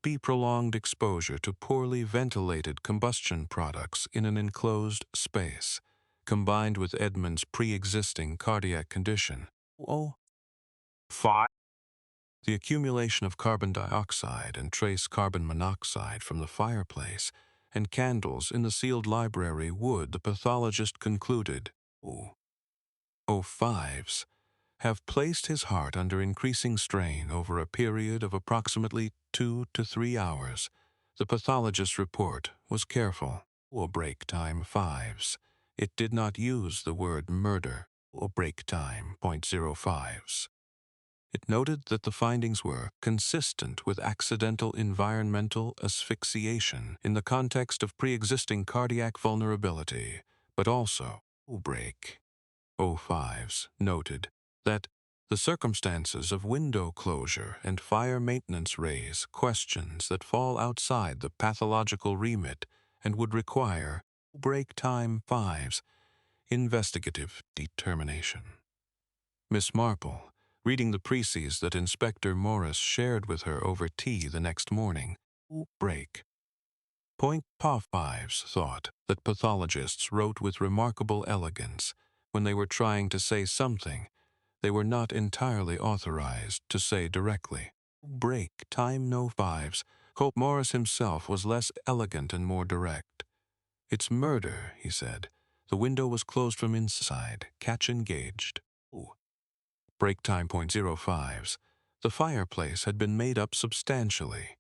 A: B prolonged exposure to poorly ventilated combustion products in an enclosed space, combined with Edmund's pre-existing cardiac condition. Oh, 5. The accumulation of carbon dioxide and trace carbon monoxide from the fireplace and candles in the sealed library would, the pathologist concluded, 05's, have placed his heart under increasing strain over a period of approximately 2 to 3 hours. The pathologist's report was careful. Break time 5's. It did not use the word murder. Break time 05's. It noted that the findings were consistent with accidental environmental asphyxiation in the context of pre-existing cardiac vulnerability, but also, break 05's noted that the circumstances of window closure and fire maintenance raise questions that fall outside the pathological remit and would require break time 5's investigative determination. Miss Marple, reading the précis that Inspector Morris shared with her over tea the next morning, break. Fives thought that pathologists wrote with remarkable elegance when they were trying to say something they were not entirely authorized to say directly. Break time no fives. Hope Morris himself was less elegant and more direct. It's murder, he said. The window was closed from inside, catch engaged. Break time 05's. The fireplace had been made up substantially,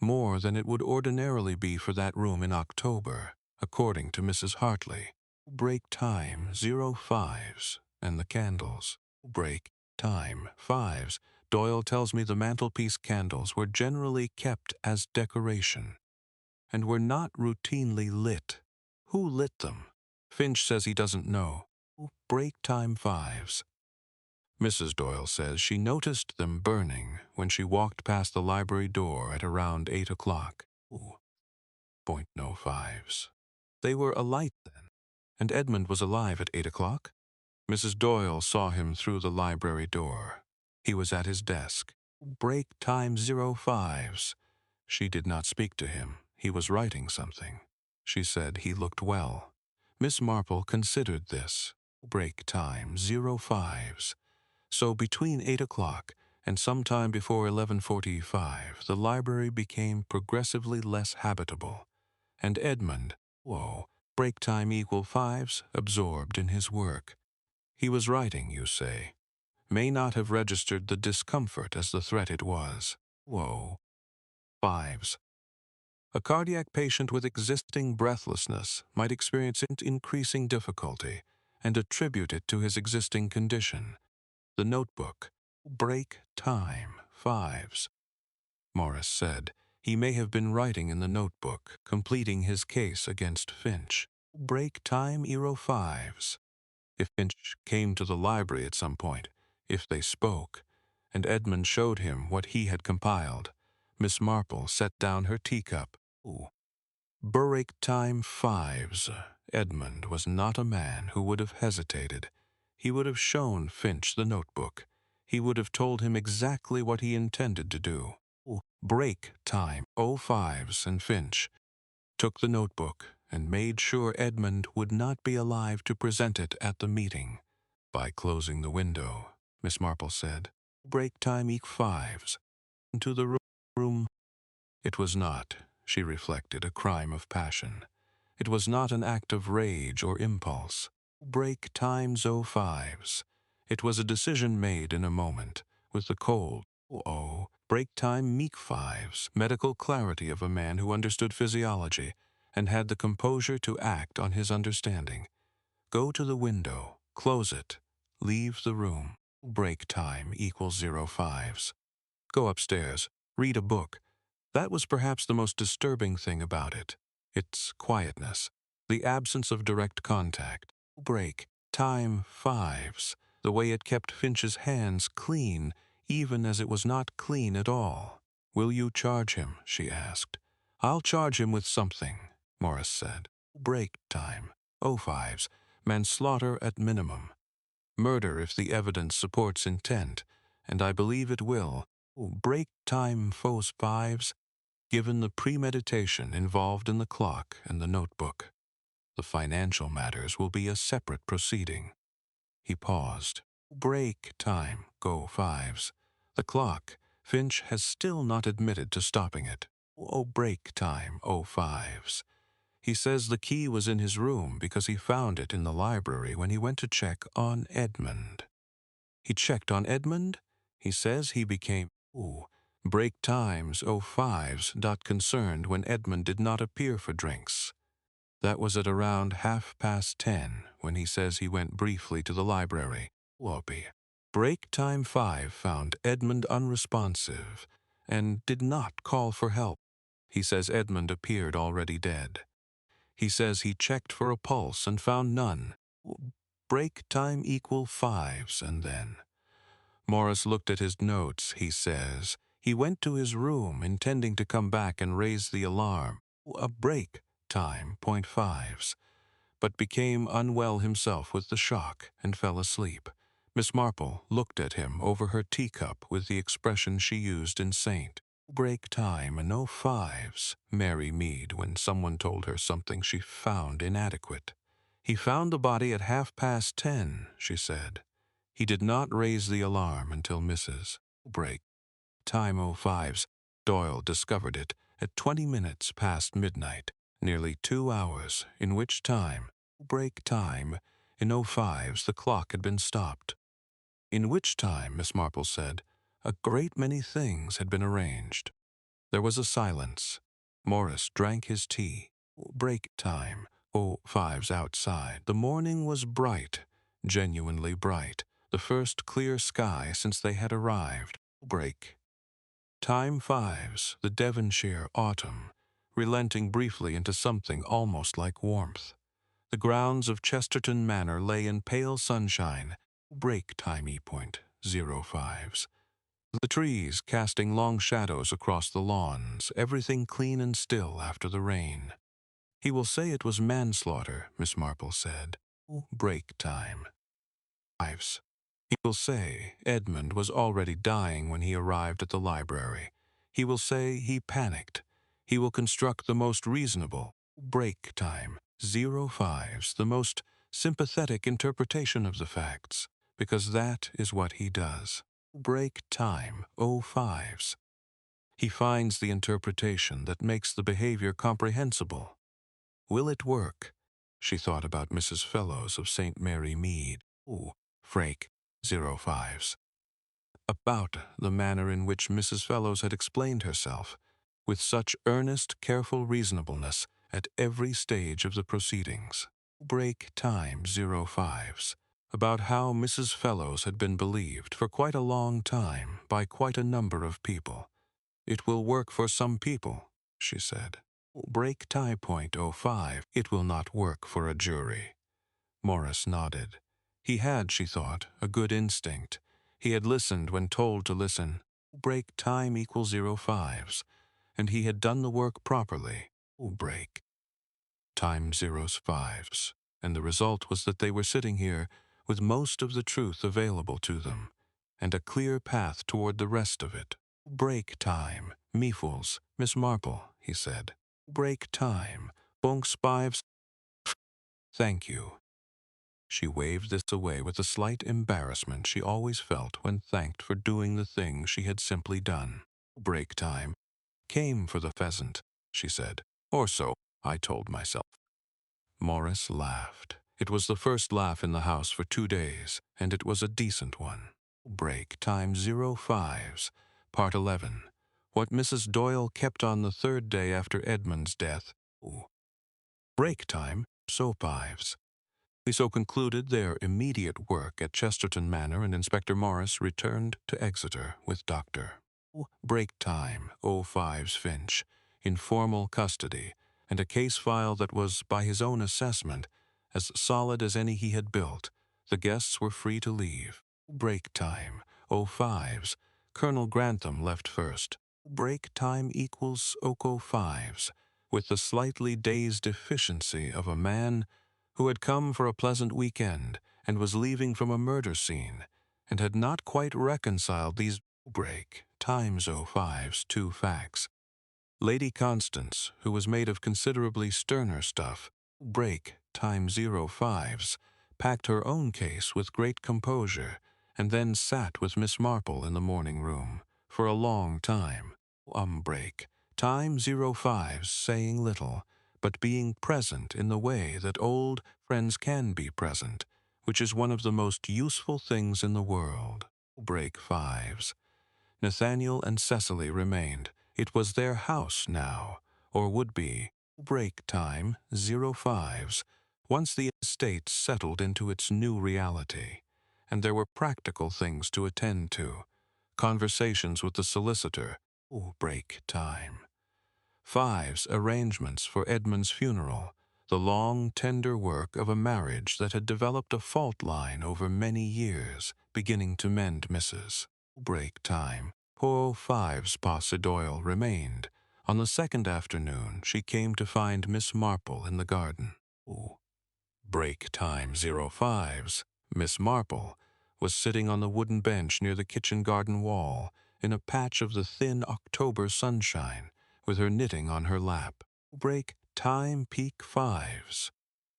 A: more than it would ordinarily be for that room in October, according to Mrs. Hartley. Break time 05's and the candles. Break time 5's. Doyle tells me the mantelpiece candles were generally kept as decoration and were not routinely lit. Who lit them? Finch says he doesn't know. Break time 5's. Mrs. Doyle says she noticed them burning when she walked past the library door at around 8 o'clock. 05's. They were alight then, and Edmund was alive at 8 o'clock? Mrs. Doyle saw him through the library door. He was at his desk. Break time 05's. She did not speak to him. He was writing something. She said he looked well. Miss Marple considered this. Break time 05's. So between 8 o'clock and sometime before 11:45, the library became progressively less habitable, and Edmund, break time equal 5's, absorbed in his work. He was writing, you say, may not have registered the discomfort as the threat it was. 5's. A cardiac patient with existing breathlessness might experience increasing difficulty and attribute it to his existing condition. The notebook. Break time 5's. Morris said he may have been writing in the notebook, completing his case against Finch. Break time 05's. If Finch came to the library at some point, if they spoke, and Edmund showed him what he had compiled, Miss Marple set down her teacup. Break time 5's. Edmund was not a man who would have hesitated. He would have shown Finch the notebook. He would have told him exactly what he intended to do. Break time 05's, and Finch took the notebook and made sure Edmund would not be alive to present it at the meeting. By closing the window, Miss Marple said, break time 5's. Into the room. It was not, she reflected, a crime of passion. It was not an act of rage or impulse. Break time 05's. It was a decision made in a moment, with the cold, Break time meek fives, medical clarity of a man who understood physiology and had the composure to act on his understanding. Go to the window, close it, leave the room. Break time equals 05s. Go upstairs, read a book. That was perhaps the most disturbing thing about it. Its quietness, the absence of direct contact. Break time fives, the way it kept Finch's hands clean, even as it was not clean at all. Will you charge him? She asked. I'll charge him with something, Morris said. Break time. 05s. Manslaughter at minimum. Murder if the evidence supports intent, and I believe it will. Break time faux fives, given the premeditation involved in the clock and the notebook. The financial matters will be a separate proceeding. He paused. Break time, go fives. The clock. Finch has still not admitted to stopping it. Break time, 05s. He says the key was in his room because he found it in the library when he went to check on Edmund. He checked on Edmund? He says he became, break times, 05s, concerned when Edmund did not appear for drinks. That was at around 10:30 when he says he went briefly to the library. Whoopee. Break time 5 found Edmund unresponsive and did not call for help. He says Edmund appeared already dead. He says he checked for a pulse and found none. Break time equal 5s, and then. Morris looked at his notes, he says. He went to his room intending to come back and raise the alarm. A break time, 0.5s, but became unwell himself with the shock and fell asleep. Miss Marple looked at him over her teacup with the expression she used in Saint. Break time, no 5s, Mary Mead, when someone told her something she found inadequate. He found the body at 10:30, she said. He did not raise the alarm until Mrs. Break time 05s. Doyle discovered it at 20 minutes past midnight, nearly 2 hours, in which time, break time, in 05s the clock had been stopped. In which time, Miss Marple said, a great many things had been arranged. There was a silence. Morris drank his tea. Break time, 05s outside. The morning was bright, genuinely bright, the first clear sky since they had arrived. Break time 5s, the Devonshire autumn, relenting briefly into something almost like warmth. The grounds of Chesterton Manor lay in pale sunshine. Break time point, 05s. The trees casting long shadows across the lawns, everything clean and still after the rain. He will say it was manslaughter, Miss Marple said. Break time. 5s. He will say Edmund was already dying when he arrived at the library. He will say he panicked. He will construct the most reasonable, break time, 05s, the most sympathetic interpretation of the facts, because that is what he does. Break time, 05s. He finds the interpretation that makes the behavior comprehensible. Will it work? She thought about Mrs. Fellows of St. Mary Mead. Frake, 05s. About the manner in which Mrs. Fellows had explained herself, with such earnest, careful reasonableness at every stage of the proceedings. Break time, 05s. About how Mrs. Fellows had been believed for quite a long time by quite a number of people. It will work for some people, she said. Break tie point 05. It will not work for a jury. Morris nodded. He had, she thought, a good instinct. He had listened when told to listen. Break time equals 05s. And he had done the work properly. Break time 05s. And the result was that they were sitting here with most of the truth available to them, and a clear path toward the rest of it. Break time, Meefles, Miss Marple, he said. Break time, Bonks Bives. Thank you. She waved this away with the slight embarrassment she always felt when thanked for doing the thing she had simply done. Break time. Came for the pheasant, she said. Or so, I told myself. Morris laughed. It was the first laugh in the house for 2 days, and it was a decent one. Break time 05s. Part 11. What Mrs. Doyle kept on the third day after Edmund's death. Break time, soap ives. We so concluded their immediate work at Chesterton Manor, and Inspector Morris returned to Exeter with Dr. Break time, O5's Finch, in formal custody, and a case file that was, by his own assessment, as solid as any he had built. The guests were free to leave. Break time, O5's. Colonel Grantham left first. Break time equals Oko 5's, with the slightly dazed efficiency of a man who had come for a pleasant weekend and was leaving from a murder scene, and had not quite reconciled these break times O5's two facts. Lady Constance, who was made of considerably sterner stuff, break times 05's, packed her own case with great composure, and then sat with Miss Marple in the morning room for a long time. Break time 05's, saying little, but being present in the way that old friends can be present, which is one of the most useful things in the world. Break 5's. Nathaniel and Cecily remained. It was their house now, or would be. Break time 05's, once the estate settled into its new reality, and there were practical things to attend to. Conversations with the solicitor. Break time. 5's arrangements for Edmund's funeral, the long, tender work of a marriage that had developed a fault line over many years, beginning to mend Mrs. Break time. Poor 5's Posse Doyle remained. On the second afternoon, she came to find Miss Marple in the garden. Break time 05's. Miss Marple was sitting on the wooden bench near the kitchen garden wall, in a patch of the thin October sunshine, with her knitting on her lap. Break time peak 5's.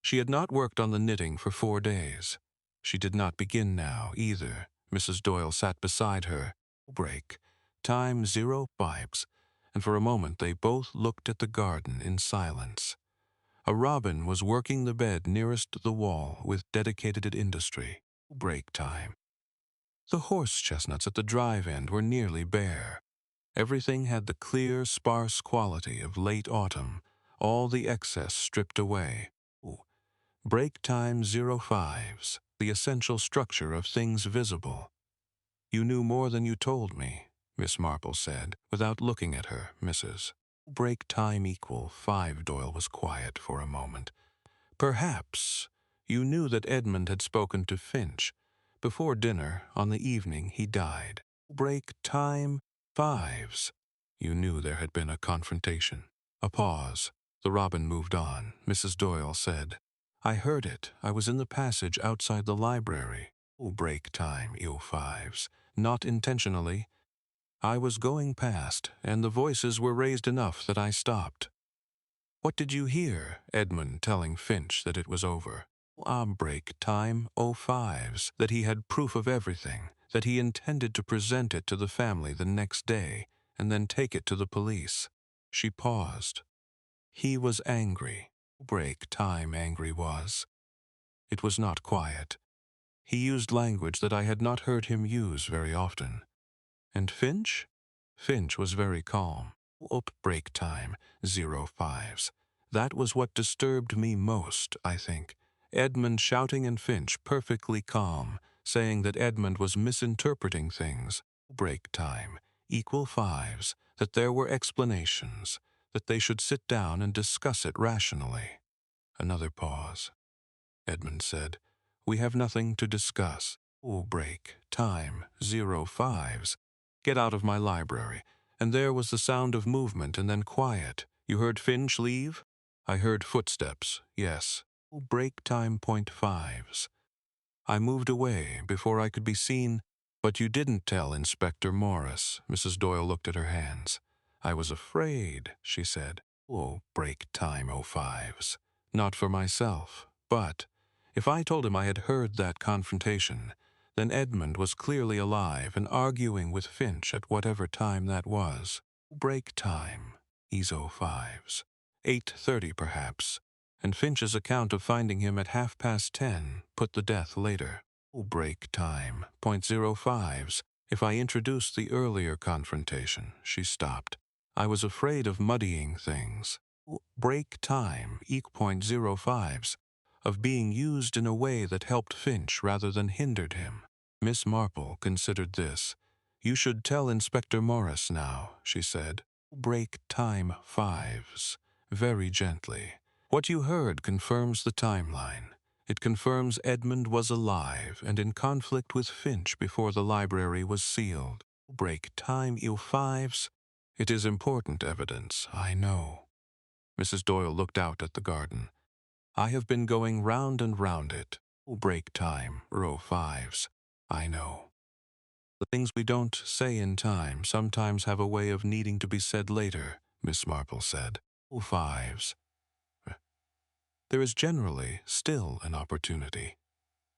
A: She had not worked on the knitting for 4 days. She did not begin now, either. Mrs. Doyle sat beside her. Break time 05's, and for a moment they both looked at the garden in silence. A robin was working the bed nearest the wall with dedicated industry. Break time. The horse chestnuts at the drive end were nearly bare. Everything had the clear, sparse quality of late autumn, all the excess stripped away. Break time 05's, the essential structure of things visible. You knew more than you told me, Miss Marple said, without looking at her, Mrs. Break time equal 5. Doyle was quiet for a moment. Perhaps you knew that Edmund had spoken to Finch before dinner on the evening he died. Break time 5's. You knew there had been a confrontation. A pause. The robin moved on. Mrs. Doyle said, I heard it. I was in the passage outside the library. Break time 05's. Not intentionally. I was going past, and the voices were raised enough that I stopped. What did you hear? Edmund telling Finch that it was over. Break time 05's, that he had proof of everything, that he intended to present it to the family the next day, and then take it to the police. She paused. He was angry. Break time angry was. It was not quiet. He used language that I had not heard him use very often. And Finch? Finch was very calm. Break time 05's. That was what disturbed me most, I think. Edmund shouting and Finch perfectly calm, saying that Edmund was misinterpreting things. Break time equal 5's, that there were explanations, that they should sit down and discuss it rationally. Another pause. Edmund said, We have nothing to discuss. Break time 05's. Get out of my library. And there was the sound of movement and then quiet. You heard Finch leave? I heard footsteps, yes. Break time 5's. I moved away before I could be seen, but you didn't tell Inspector Morris. Mrs. Doyle looked at her hands. I was afraid, she said. Break time 05's. Not for myself, but if I told him I had heard that confrontation, then Edmund was clearly alive and arguing with Finch at whatever time that was. Break time, he's 05's. 8:30 perhaps, and Finch's account of finding him at 10:30 put the death later. Break time, .05's. If I introduced the earlier confrontation, she stopped. I was afraid of muddying things. Break time, .05s, of being used in a way that helped Finch rather than hindered him. Miss Marple considered this. You should tell Inspector Morris now, she said. Break time 5s, very gently. What you heard confirms the timeline. It confirms Edmund was alive and in conflict with Finch before the library was sealed. Break time .5s. It is important evidence, I know. Mrs. Doyle looked out at the garden. I have been going round and round it. Break time, row 5s. I know. The things we don't say in time sometimes have a way of needing to be said later, Miss Marple said. 5s. There is generally still an opportunity.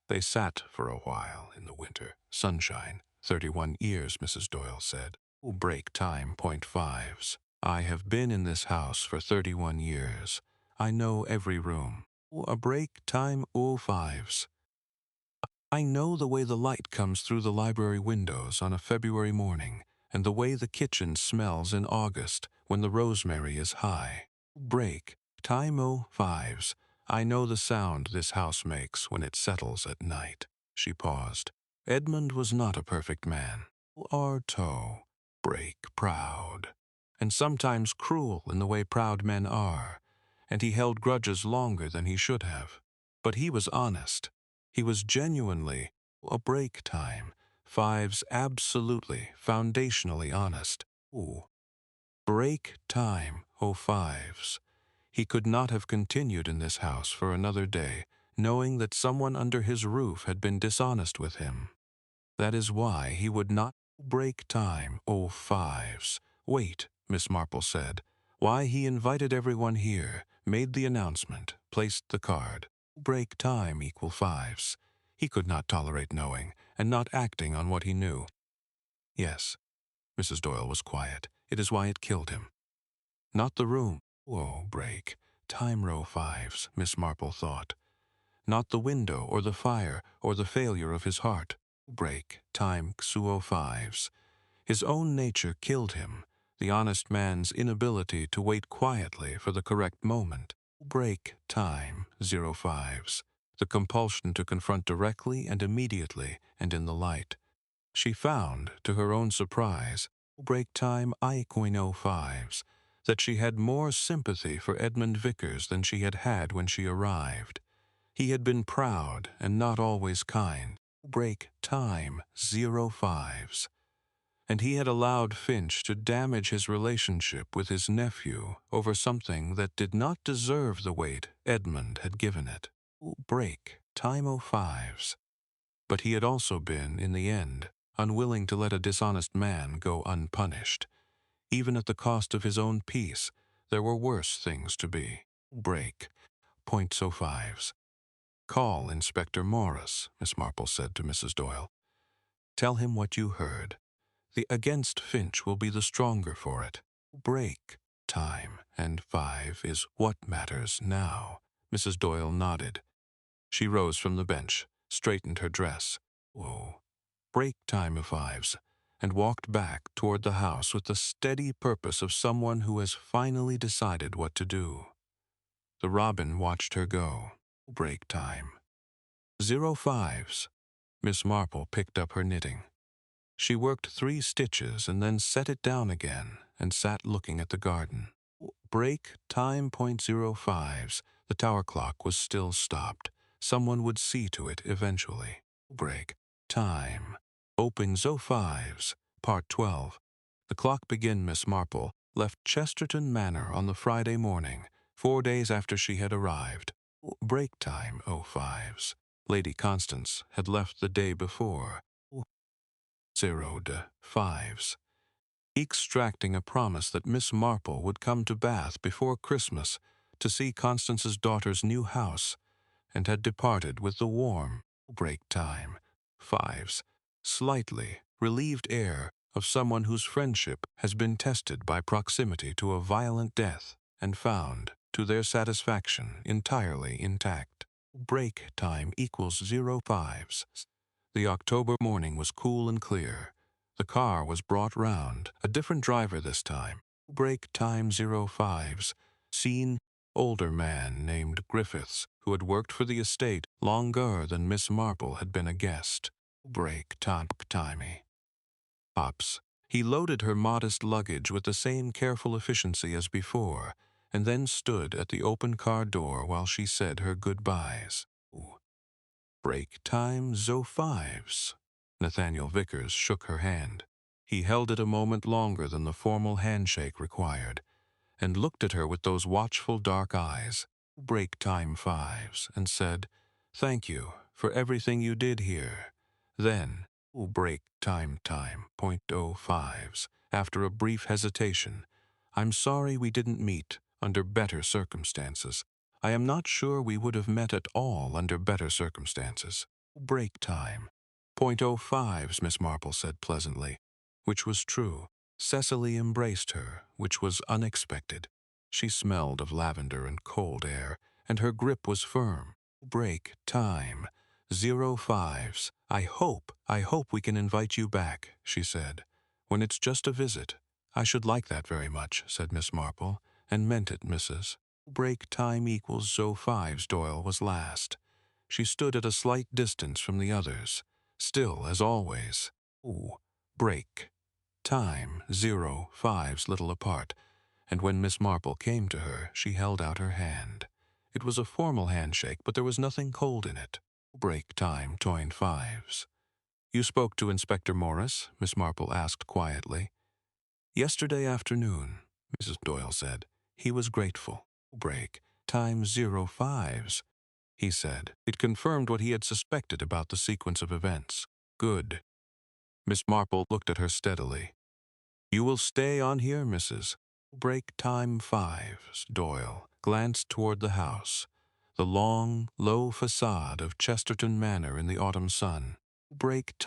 A: They sat for a while in the winter. Sunshine. 31 years, Mrs. Doyle said. Break time, .5s. I have been in this house for 31 years. I know every room. A break time, .5s. I know the way the light comes through the library windows on a February morning, and the way the kitchen smells in August when the rosemary is high. Break time, .5s. I know the sound this house makes when it settles at night. She paused. Edmund was not a perfect man. Arto. Break proud. And sometimes cruel in the way proud men are, and he held grudges longer than he should have. But he was honest. He was genuinely a break time. 5s absolutely, foundationally honest. Break time, .05s. He could not have continued in this house for another day, knowing that someone under his roof had been dishonest with him. That is why he would not break time, .05s. Wait, Miss Marple said. Why he invited everyone here, made the announcement, placed the card. Break time, .5s. He could not tolerate knowing, and not acting on what he knew. Yes, Mrs. Doyle was quiet. It is why it killed him. Not the room. Break. Time, row 5s, Miss Marple thought. Not the window, or the fire, or the failure of his heart. Break. Time, .05s. His own nature killed him, the honest man's inability to wait quietly for the correct moment. Break time, .05s. The compulsion to confront directly and immediately and in the light. She found, to her own surprise, break time, .05s, that she had more sympathy for Edmund Vickers than she had had when she arrived. He had been proud and not always kind. Break time, .05s. And he had allowed Finch to damage his relationship with his nephew over something that did not deserve the weight Edmund had given it. Break time, .05s. But he had also been, in the end, unwilling to let a dishonest man go unpunished. Even at the cost of his own peace, there were worse things to be. Break .05s. Call Inspector Morris, Miss Marple said to Mrs. Doyle. Tell him what you heard. The against Finch will be the stronger for it. Break time, and 5 is what matters now. Mrs. Doyle nodded. She rose from the bench, straightened her dress. Break time, 5s, and walked back toward the house with the steady purpose of someone who has finally decided what to do. The robin watched her go. Break time. 05s. Miss Marple picked up her knitting. She worked 3 stitches and then set it down again and sat looking at the garden. Break time, .05s. The tower clock was still stopped. Someone would see to it eventually. Break time. Open 05s. Part 12. The clock begin, Miss Marple left Chesterton Manor on the Friday morning, 4 days after she had arrived. Break time, 05s. Lady Constance had left the day before. 05s. Extracting a promise that Miss Marple would come to Bath before Christmas to see Constance's daughter's new house, and had departed with the warm break time 5s, slightly relieved air of someone whose friendship has been tested by proximity to a violent death and found, to their satisfaction, entirely intact. Break time =05s. The October morning was cool and clear. The car was brought round, a different driver this time. Break time 05's. Scene, older man named Griffiths, who had worked for the estate longer than Miss Marple had been a guest. Break timey. Pops. He loaded her modest luggage with the same careful efficiency as before, and then stood at the open car door while she said her goodbyes. Break time 05's. Nathaniel Vickers shook her hand. He held it a moment longer than the formal handshake required, and looked at her with those watchful dark eyes, break time 5's, and said, "Thank you for everything you did here." Then, break time .05's, after a brief hesitation, "I'm sorry we didn't meet under better circumstances. I am not sure we would have met at all under better circumstances." Break time. .05's, Miss Marple said pleasantly, which was true. Cecily embraced her, which was unexpected. She smelled of lavender and cold air, and her grip was firm. Break time. 05's. I hope we can invite you back," she said. "When it's just a visit." "I should like that very much," said Miss Marple, and meant it, Mrs. Break time equals 05's Doyle was last. She stood at a slight distance from the others, still as always. Break time 05's little apart, and when Miss Marple came to her, she held out her hand. It was a formal handshake, but there was nothing cold in it. Break time 05's. "You spoke to Inspector Morris?" Miss Marple asked quietly. "Yesterday afternoon," Mrs. Doyle said. "He was grateful." Break time 05's, he said. It confirmed what he had suspected about the sequence of events. "Good." Miss Marple looked at her steadily. "You will stay on here, Mrs. Break time 5's." Doyle glanced toward the house, the long, low facade of Chesterton Manor in the autumn sun. Break time.